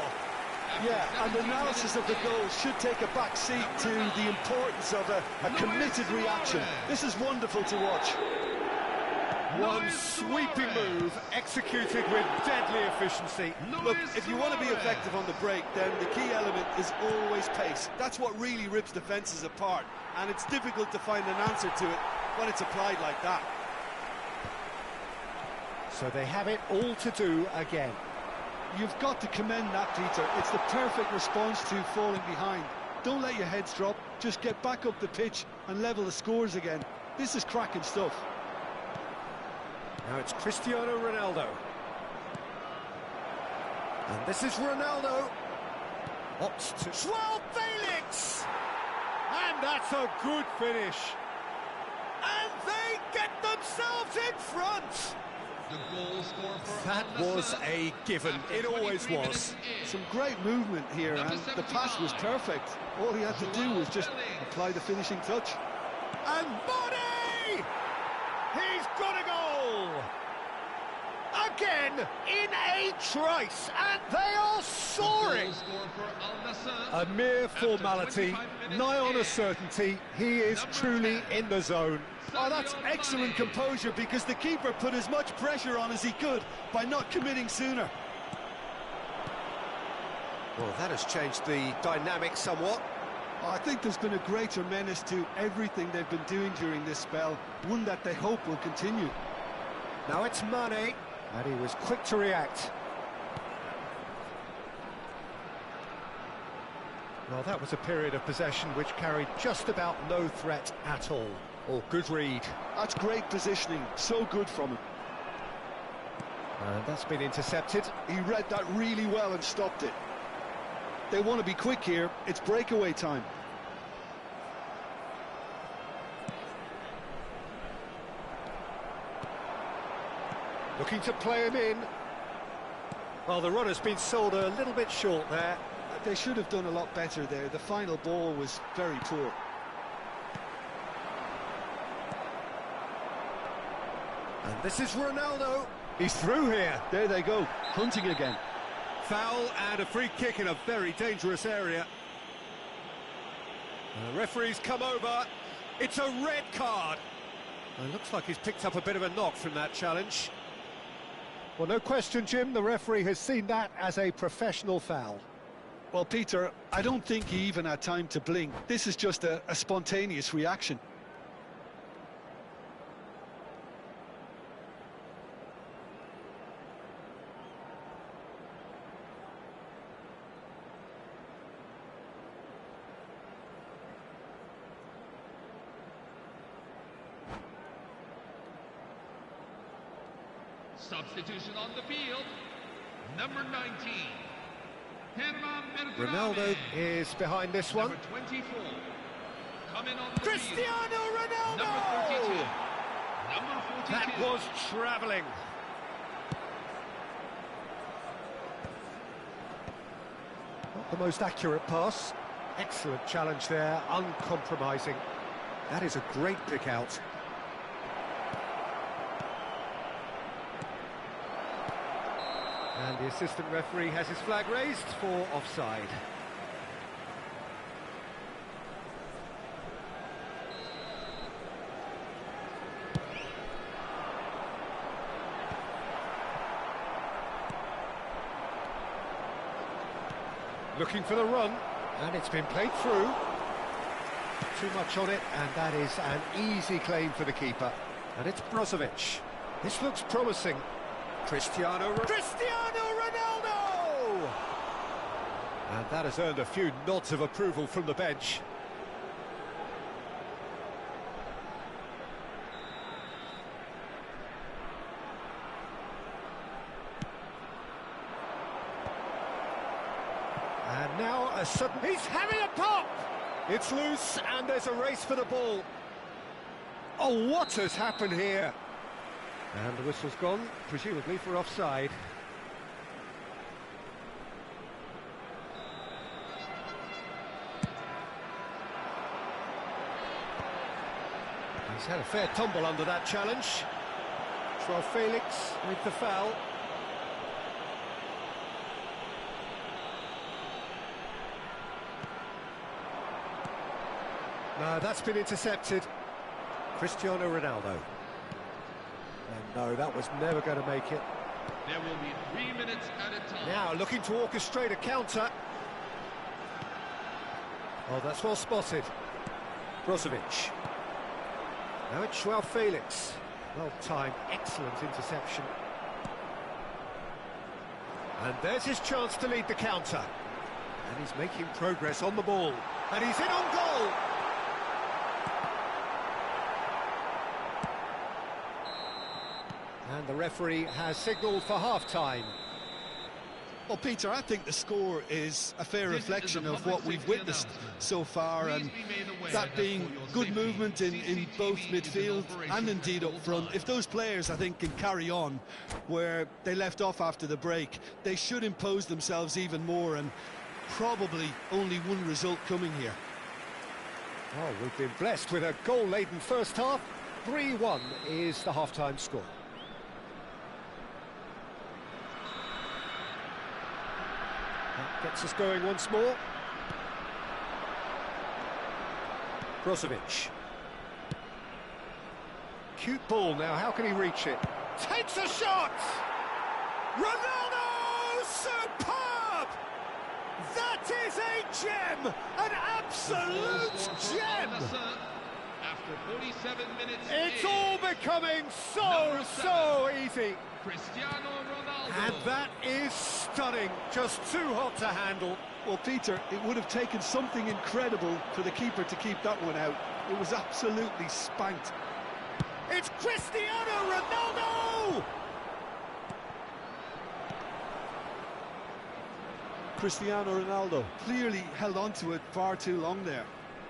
Speaker 2: Yeah, and analysis of the goal should take a back seat to the importance of a committed reaction. This is wonderful to watch.
Speaker 1: One sweeping move executed with deadly efficiency.
Speaker 2: Look, if you want to be effective on the break, then the key element is always pace. That's what really rips defences apart, and it's difficult to find an answer to it when it's applied like that.
Speaker 1: So they have it all to do again.
Speaker 2: You've got to commend that, Peter. It's the perfect response to falling behind. Don't let your heads drop, just get back up the pitch and level the scores again. This is cracking stuff.
Speaker 1: Now it's Cristiano Ronaldo. And this is Ronaldo. Opts to... João Felix! And that's a good finish. And they get themselves in front. That was a given. It always was.
Speaker 2: Some great movement here, and the pass was perfect. All he had to do was just apply the finishing touch.
Speaker 1: And Body! He's got a goal! Again, in a trice, and they are soaring! A mere formality, nigh on a certainty. He is truly in the zone.
Speaker 2: Oh, that's excellent composure, because the keeper put as much pressure on as he could by not committing sooner.
Speaker 1: Well, that has changed the dynamic somewhat.
Speaker 2: Oh, I think there's been a greater menace to everything they've been doing during this spell, one that they hope will continue.
Speaker 1: Now it's Mane, and he was quick to react. Well, that was a period of possession which carried just about no threat at all. Oh, good read.
Speaker 2: That's great positioning, so good from him.
Speaker 1: And that's been intercepted.
Speaker 2: He read that really well and stopped it. They want to be quick here, it's breakaway time.
Speaker 1: Looking to play him in. Well, the runner's been sold a little bit short there.
Speaker 2: They should have done a lot better there. The final ball was very poor.
Speaker 1: And this is Ronaldo. He's through here.
Speaker 2: There they go, hunting again.
Speaker 1: Foul and a free kick in a very dangerous area. And the referee's come over. It's a red card. It looks like he's picked up a bit of a knock from that challenge. Well, no question, Jim, the referee has seen that as a professional foul.
Speaker 2: Well, Peter, I don't think he even had time to blink. This is just a spontaneous reaction.
Speaker 3: Substitution on the field, number 19.
Speaker 1: Ronaldo is behind this one.
Speaker 3: Number 24. Coming on the
Speaker 1: Cristiano
Speaker 3: field.
Speaker 1: Ronaldo!
Speaker 3: Number 32. Number 42.
Speaker 1: That was travelling. Not the most accurate pass. Excellent challenge there, uncompromising. That is a great pick out. And the assistant referee has his flag raised for offside. Looking for the run, and it's been played through. Too much on it, and that is an easy claim for the keeper. And it's Brozovic. This looks promising. Cristiano Ronaldo! And that has earned a few nods of approval from the bench. And now a sudden... He's having a pop! It's loose, and there's a race for the ball. Oh, what has happened here? And the whistle's gone, presumably for offside. He's had a fair tumble under that challenge. Joao Felix with the foul. No, that's been intercepted. Cristiano Ronaldo. And no, that was never going to make it.
Speaker 3: There will be 3 minutes at a time.
Speaker 1: Now looking to orchestrate a counter. Oh, that's well spotted. Brozovic. Now it's Joao Felix. Well timed, excellent interception. And there's his chance to lead the counter. And he's making progress on the ball. And he's in on goal. And the referee has signalled for half-time.
Speaker 2: Well, Peter, I think the score is a fair reflection of what we've witnessed so far, and that being good movement in both midfield and indeed up front. If those players, I think, can carry on where they left off after the break, they should impose themselves even more, and probably only one result coming here.
Speaker 1: Oh, we've been blessed with a goal-laden first half. 3-1 is the half-time score. That gets us going once more. Brozovic. Cute ball now, how can he reach it? Takes a shot! Ronaldo! Superb! That is a gem! An absolute gem!
Speaker 3: After 47 minutes,
Speaker 1: it's all becoming so easy.
Speaker 3: Cristiano Ronaldo.
Speaker 1: And that is stunning. Just too hot to handle.
Speaker 2: Well, Peter, it would have taken something incredible for the keeper to keep that one out. It was absolutely spanked.
Speaker 1: It's Cristiano Ronaldo!
Speaker 2: Cristiano Ronaldo clearly held on to it far too long there.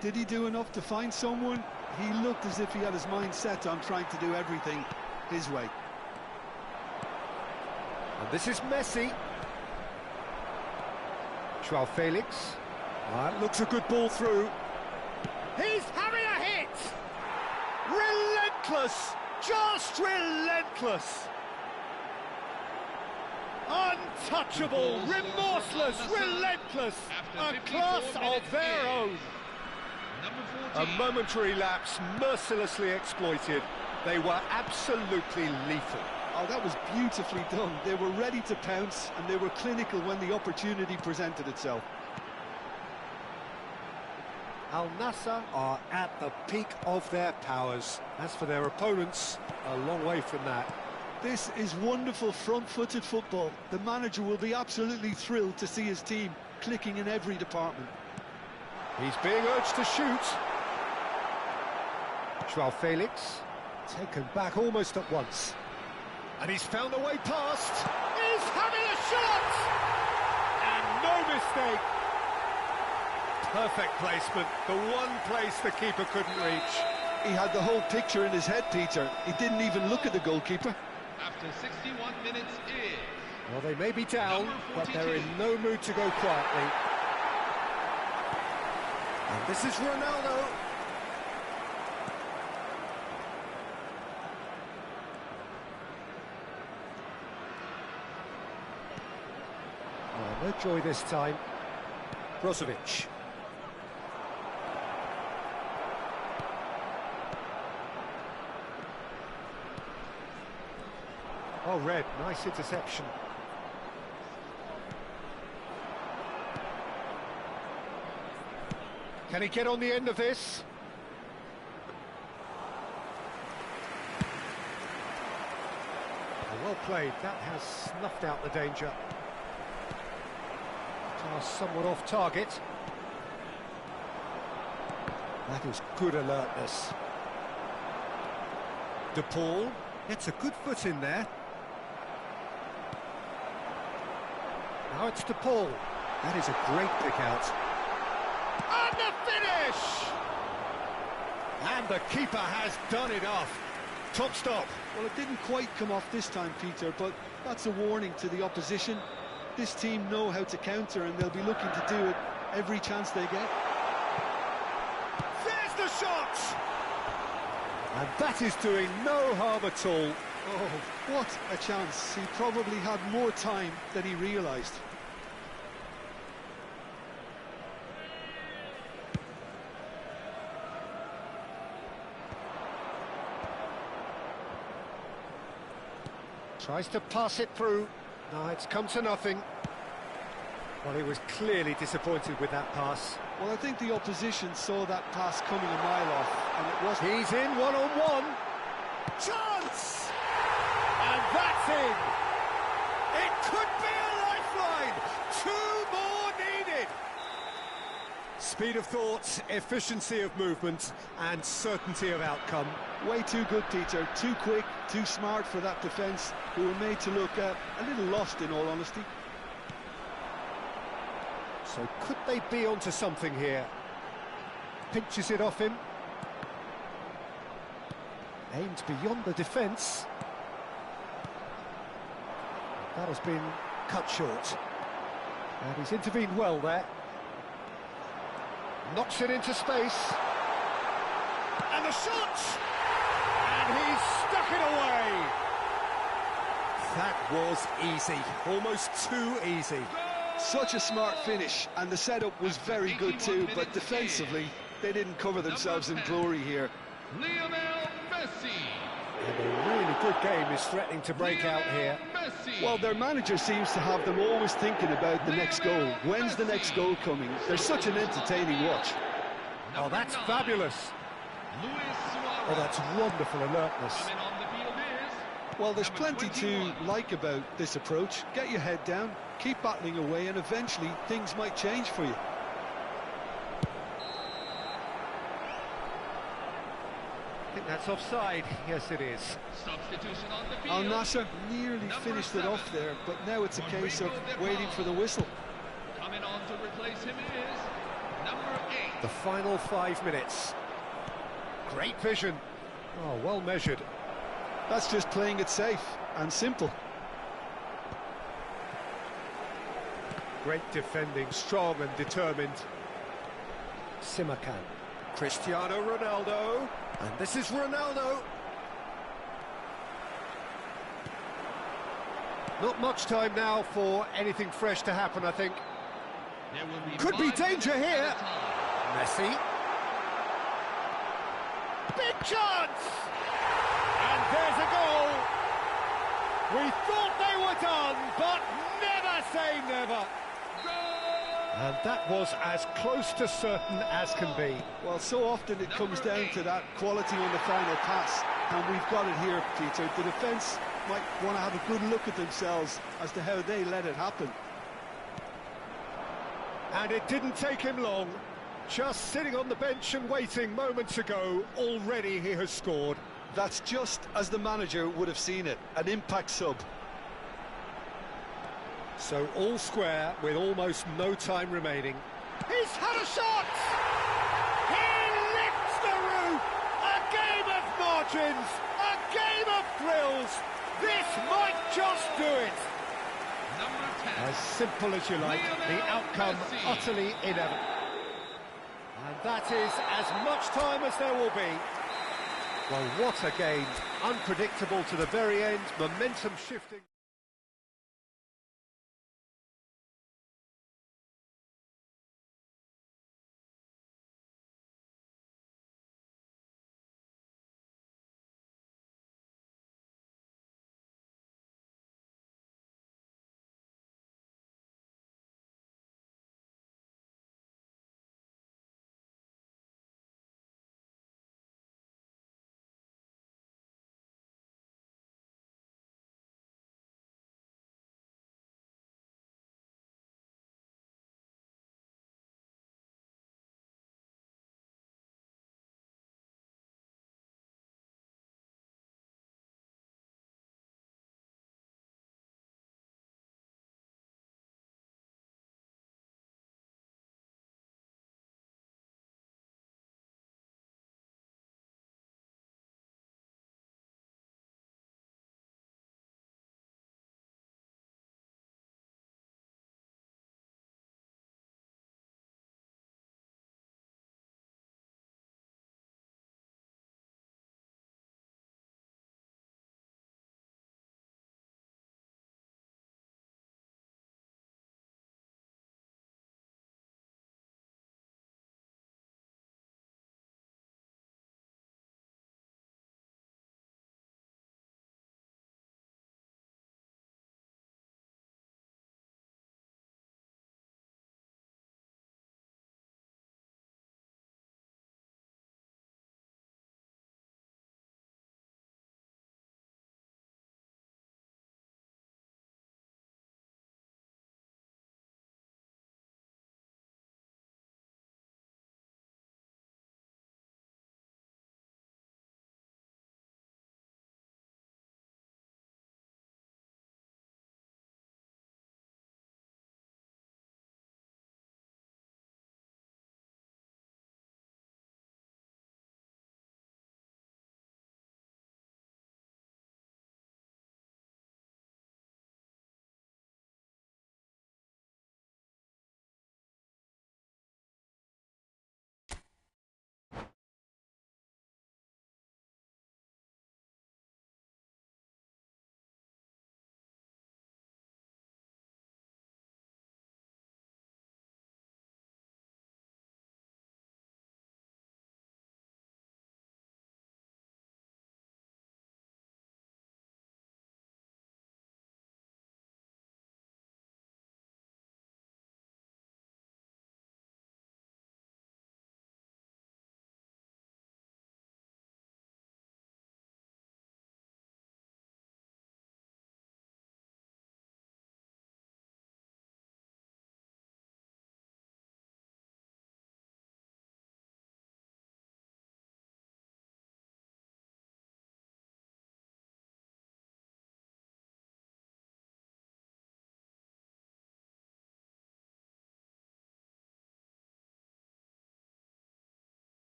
Speaker 2: Did he do enough to find someone? He looked as if he had his mind set on trying to do everything his way.
Speaker 1: And this is Messi. Joao Felix. That looks a good ball through. He's having a hit! Relentless! Just relentless! Untouchable, remorseless, relentless! A class of their own! A momentary lapse mercilessly exploited. They were absolutely lethal.
Speaker 2: Oh, that was beautifully done. They were ready to pounce and they were clinical when the opportunity presented itself.
Speaker 1: Al Nassr are at the peak of their powers. As for their opponents, a long way from that.
Speaker 2: This is wonderful front-footed football. The manager will be absolutely thrilled to see his team clicking in every department.
Speaker 1: He's being urged to shoot. Joao Felix, taken back almost at once. And he's found a way past. He's having a shot! And no mistake. Perfect placement, the one place the keeper couldn't reach.
Speaker 2: He had the whole picture in his head, Peter. He didn't even look at the goalkeeper.
Speaker 4: After 61 minutes is...
Speaker 1: Well, they may be down, but they're in no mood to go quietly. And this is Ronaldo. Oh, no joy this time. Brozovic. Oh, Red, nice interception. Can he get on the end of this? Well played, that has snuffed out the danger. Pass somewhat off target. That is good alertness. De Paul gets a good foot in there. Now it's De Paul. That is a great pick out. And the finish! And the keeper has done enough. Top stop.
Speaker 2: Well, it didn't quite come off this time, Peter, but that's a warning to the opposition. This team know how to counter and they'll be looking to do it every chance they get.
Speaker 1: There's the shot! And that is doing no harm at all.
Speaker 2: Oh, what a chance. He probably had more time than he realised.
Speaker 1: Tries to pass it through. No, it's come to nothing. Well, he was clearly disappointed with that pass.
Speaker 2: Well, I think the opposition saw that pass coming a mile off, and it wasn't.
Speaker 1: He's in one-on-one. Chance! And that's in. It could be a lifeline. Two more needed. Speed of thought, efficiency of movement, and certainty of outcome.
Speaker 2: Way too good, Peter. Too quick, too smart for that defence, who were made to look a little lost, in all honesty.
Speaker 1: So could they be onto something here? Pinches it off him. Aimed beyond the defence. That has been cut short. And he's intervened well there. Knocks it into space. And the shot! And he's stuck it away. That was easy. Almost too easy.
Speaker 2: Such a smart finish, and the setup was very good too, but defensively, they didn't cover themselves in glory here.
Speaker 4: Lionel Messi.
Speaker 1: And a really good game is threatening to break out here.
Speaker 2: Well, their manager seems to have them always thinking about the next goal. When's the next goal coming? They're such an entertaining watch.
Speaker 1: Oh, that's fabulous. Oh, that's wonderful alertness.
Speaker 2: Well, there's
Speaker 4: Number
Speaker 2: plenty
Speaker 4: 21.
Speaker 2: to like about this approach. Get your head down, keep battling away, and eventually things might change for you.
Speaker 1: I think that's offside. Yes, it is.
Speaker 4: Substitution on the field.
Speaker 2: Al Nasser nearly
Speaker 4: Number
Speaker 2: finished it
Speaker 4: 7.
Speaker 2: off there, but now it's a case of waiting for the whistle.
Speaker 4: Coming on to replace him is number 8.
Speaker 1: The final 5 minutes. Great vision. Oh, well measured.
Speaker 2: That's just playing it safe and simple.
Speaker 1: Great defending, strong and determined. Simakan. Cristiano Ronaldo. And this is Ronaldo. Not much time now for anything fresh to happen, I think.
Speaker 4: There will be
Speaker 1: Could be
Speaker 4: 5
Speaker 1: danger
Speaker 4: minutes
Speaker 1: here.
Speaker 4: at a time.
Speaker 1: Messi. Big chance! And there's a goal. We thought they were done, but never say never. And that was as close to certain as can be.
Speaker 2: Well, so often it comes down to that quality on the final pass, and we've got it here, Peter. The defence might want to have a good look at themselves as to how they let it happen.
Speaker 1: And it didn't take him long. Just sitting on the bench and waiting moments ago, already he has scored.
Speaker 2: That's just as the manager would have seen it, an impact sub.
Speaker 1: So all square with almost no time remaining. He's had a shot! He lifts the roof! A game of margins! A game of thrills! This might just do it!
Speaker 4: Number 10.
Speaker 1: As simple as you like, the
Speaker 4: Lionel
Speaker 1: outcome
Speaker 4: Messi.
Speaker 1: utterly inevitable. And that is as much time as there will be. Well, what a game. Unpredictable to the very end, momentum shifting.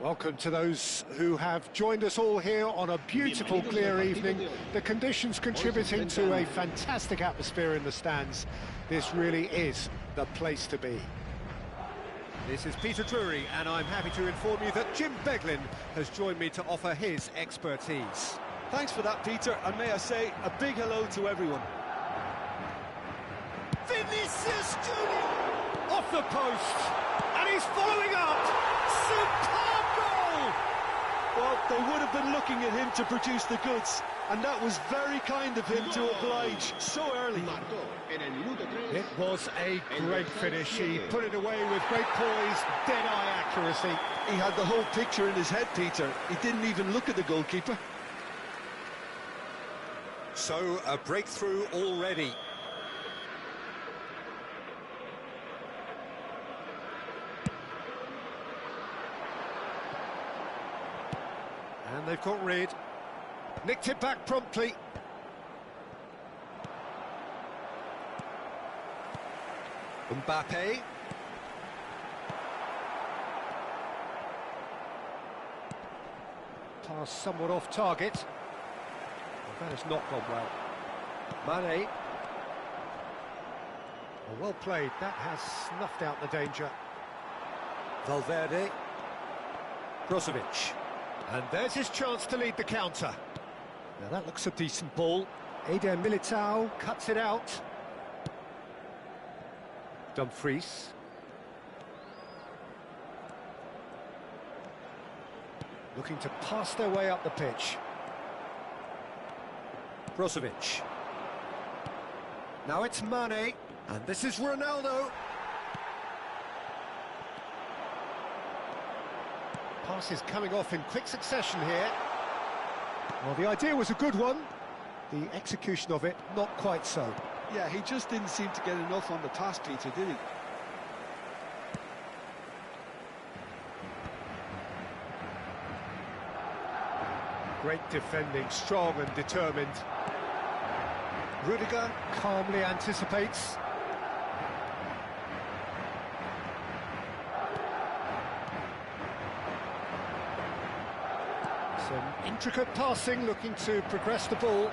Speaker 1: Welcome to those who have joined us all here on a beautiful, clear evening. The conditions contributing to a fantastic atmosphere in the stands. This really is the place to be. This is Peter Drury, and I'm happy to inform you that Jim Beglin has joined me to offer his expertise.
Speaker 2: Thanks for that, Peter, and may I say a big hello to everyone.
Speaker 1: Vinicius Junior off the post, and he's following up. Superb goal!
Speaker 2: Well, they would have been looking at him to produce the goods, and that was very kind of him to oblige so early.
Speaker 1: It was a great finish. He put it away with great poise, dead-eye accuracy.
Speaker 2: He had the whole picture in his head, Peter. He didn't even look at the goalkeeper.
Speaker 1: So, a breakthrough already. And they've got rid. Nicked it back promptly. Mbappe. Pass somewhat off target. Well, that has not gone well. Mane. Well played. That has snuffed out the danger. Valverde. Brozovic. And there's his chance to lead the counter. Now that looks a decent ball. Eder Militao cuts it out. Dumfries. Looking to pass their way up the pitch. Brozovic. Now it's Mane, and this is Ronaldo. Passes coming off in quick succession here. Well, the idea was a good one. The execution of it, not quite so.
Speaker 2: Yeah, he just didn't seem to get enough on the pass, Peter, did he?
Speaker 1: Great defending, strong and determined. Rudiger calmly anticipates. Some intricate passing, looking to progress the ball.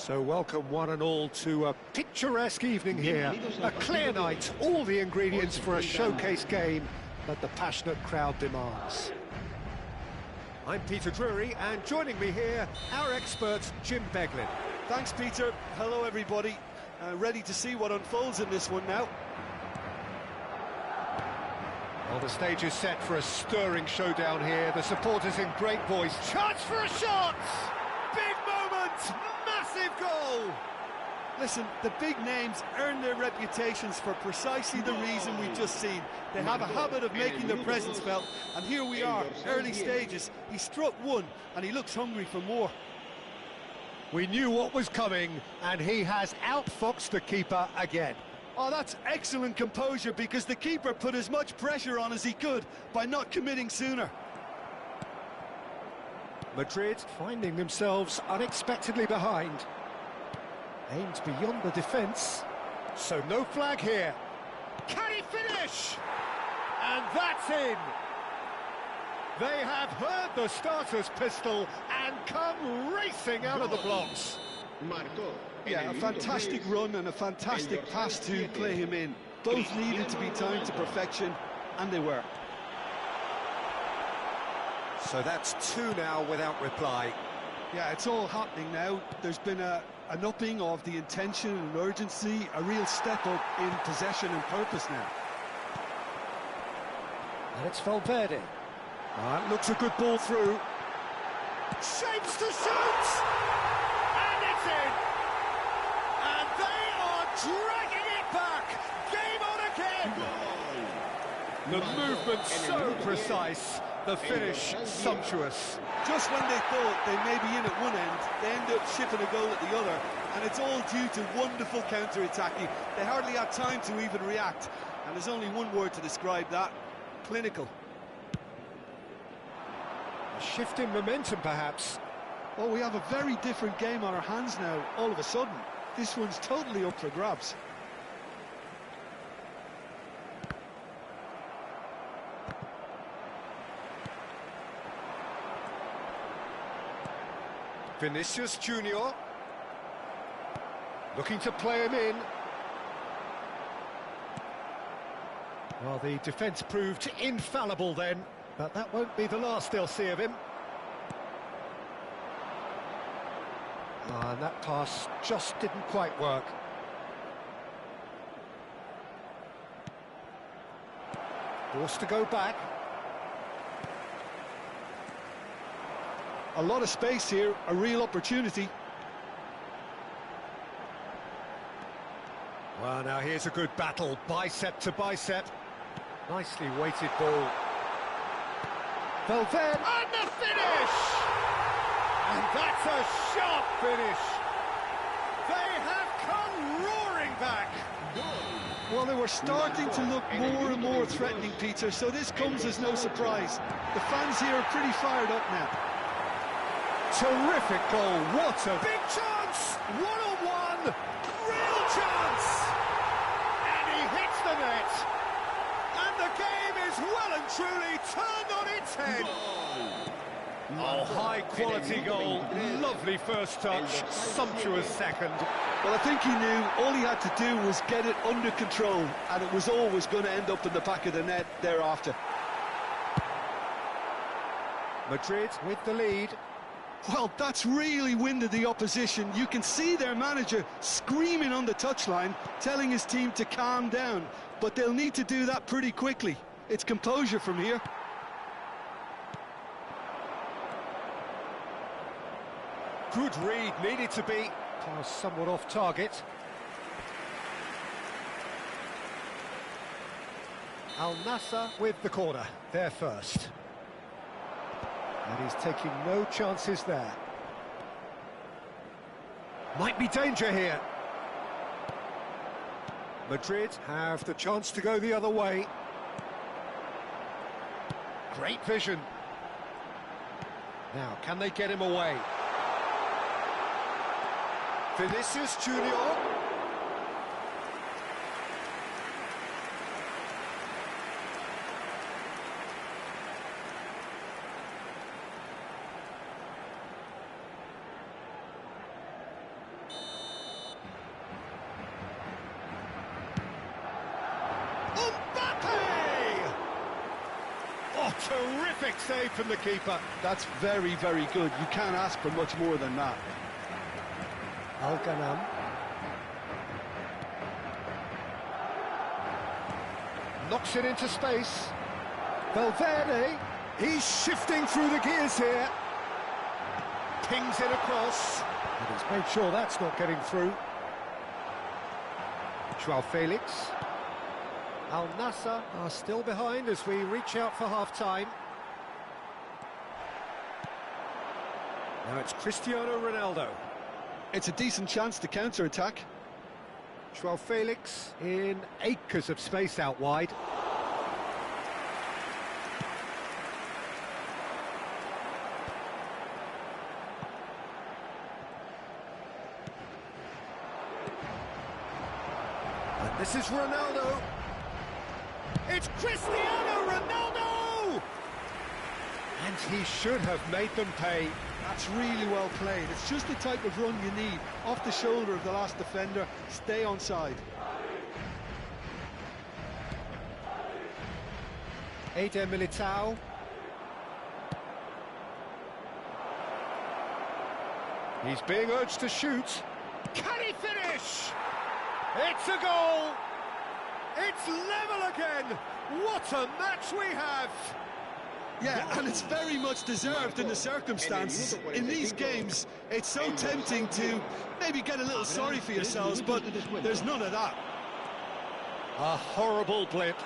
Speaker 1: So welcome one and all to a picturesque evening here. A clear night, all the ingredients for a showcase game that the passionate crowd demands. I'm Peter Drury, and joining me here, our expert, Jim Beglin.
Speaker 2: Thanks, Peter. Hello, everybody. Ready to see what unfolds in this one now.
Speaker 1: Well, the stage is set for a stirring showdown here. The supporters in great voice. Chance for a shot! Big moment! Massive goal!
Speaker 2: Listen, the big names earn their reputations for precisely the reason we've just seen. They have a habit of making their presence felt, and here we are, early stages. He struck one, and he looks hungry for more.
Speaker 1: We knew what was coming, and he has outfoxed the keeper again.
Speaker 2: Oh, that's excellent composure, because the keeper put as much pressure on as he could by not committing sooner.
Speaker 1: Madrid finding themselves unexpectedly behind. Aimed beyond the defence, so no flag here. Can he finish? And that's in! They have heard the starter's pistol and come racing out of the blocks.
Speaker 2: Yeah, a fantastic run and a fantastic pass to play him in. Both needed to be timed to perfection, and they were.
Speaker 1: So that's two now without reply.
Speaker 2: Yeah, it's all happening now. There's been an upping of the intention and urgency, a real step up in possession and purpose now.
Speaker 1: And it's Valverde. That looks a good ball through. Shapes to shoot! And it's in! And they are dragging it back! Game on again! The movement so precise, the finish sumptuous.
Speaker 2: Just when they thought they may be in at one end, they end up shipping a goal at the other, and it's all due to wonderful counter-attacking. They hardly had time to even react, and there's only one word to describe that: clinical.
Speaker 1: A shift in momentum, perhaps.
Speaker 2: Oh, we have a very different game on our hands now, all of a sudden. This one's totally up for grabs.
Speaker 1: Vinicius Junior looking to play him in. Well, the defence proved infallible then, but that won't be the last they'll see of him. And that pass just didn't quite work. Forced to go back.
Speaker 2: A lot of space here, a real opportunity.
Speaker 1: Well, now here's a good battle, bicep to bicep. Nicely weighted ball. Valverde, and the finish! And that's a sharp finish. They have come roaring back.
Speaker 2: Well, they were starting to look more and more threatening, Peter, so this comes as no surprise. The fans here are pretty fired up now.
Speaker 1: Terrific goal, what a big chance! One-on-one, real chance! And he hits the net. And the game is well and truly turned on its head. Oh, high-quality goal, lovely first touch, sumptuous second.
Speaker 2: Well, I think he knew all he had to do was get it under control, and it was always going to end up in the back of the net thereafter.
Speaker 1: Madrid with the lead.
Speaker 2: Well, that's really winded the opposition. You can see their manager screaming on the touchline, telling his team to calm down, but they'll need to do that pretty quickly. It's composure from here.
Speaker 1: Good read, needed to be. Pass somewhat off target. Al Nassr with the corner, there first. And he's taking no chances there. Might be danger here. Madrid have the chance to go the other way. Great vision. Now, can they get him away? Vinicius Junior. Terrific save from the keeper.
Speaker 2: That's very, very good. You can't ask for much more than that.
Speaker 1: Al-Ghanam. Knocks it into space. Valverde, he's shifting through the gears here. Pings it across. And he's made sure that's not getting through. Joao Felix. Al Nassr are still behind as we reach out for half-time. Now it's Cristiano Ronaldo.
Speaker 2: It's a decent chance to counter-attack.
Speaker 1: Joao Felix in acres of space out wide. And this is Ronaldo. It's Cristiano Ronaldo! And he should have made them pay.
Speaker 2: That's really well played. It's just the type of run you need. Off the shoulder of the last defender, stay onside.
Speaker 1: Eder Militao. He's being urged to shoot. Can he finish? It's a goal! It's level again! What a match we have!
Speaker 2: Yeah, and it's very much deserved in the circumstances. In these games, it's so tempting to maybe get a little sorry for yourselves, but there's none of that.
Speaker 1: A horrible blip,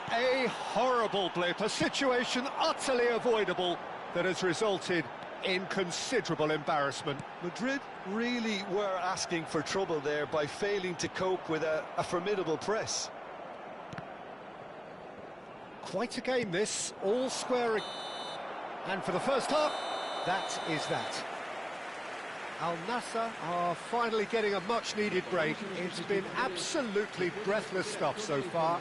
Speaker 1: a situation utterly avoidable that has resulted in considerable embarrassment.
Speaker 2: Madrid really were asking for trouble there by failing to cope with a formidable press.
Speaker 1: Quite a game this, all square. And for the first half, that is that. Al Nassr are finally getting a much-needed break. It's been absolutely breathless stuff so far.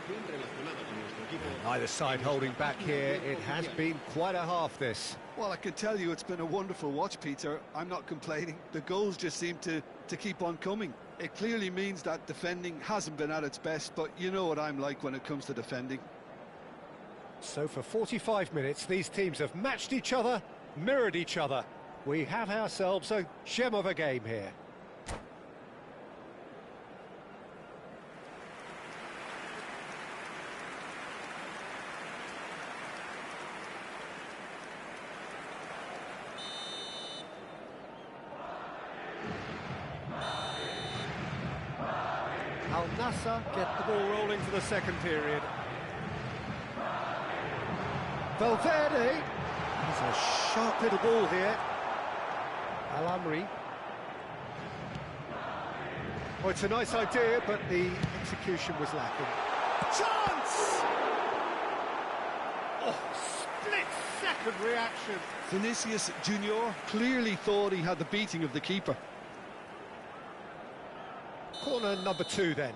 Speaker 1: Neither side holding back here. It has been quite a half, this.
Speaker 2: Well, I can tell you it's been a wonderful watch, Peter. I'm not complaining. The goals just seem to keep on coming. It clearly means that defending hasn't been at its best, but you know what I'm like when it comes to defending.
Speaker 1: So for 45 minutes, these teams have matched each other, mirrored each other. We have ourselves a gem of a game here. Al Nassr get the ball rolling for the second period. Valverde, he's a sharp little ball here. Al-Amri. Oh, it's a nice idea, but the execution was lacking. Chance! Oh, split-second reaction.
Speaker 2: Vinicius Junior clearly thought he had the beating of the keeper.
Speaker 1: Corner number 2 then.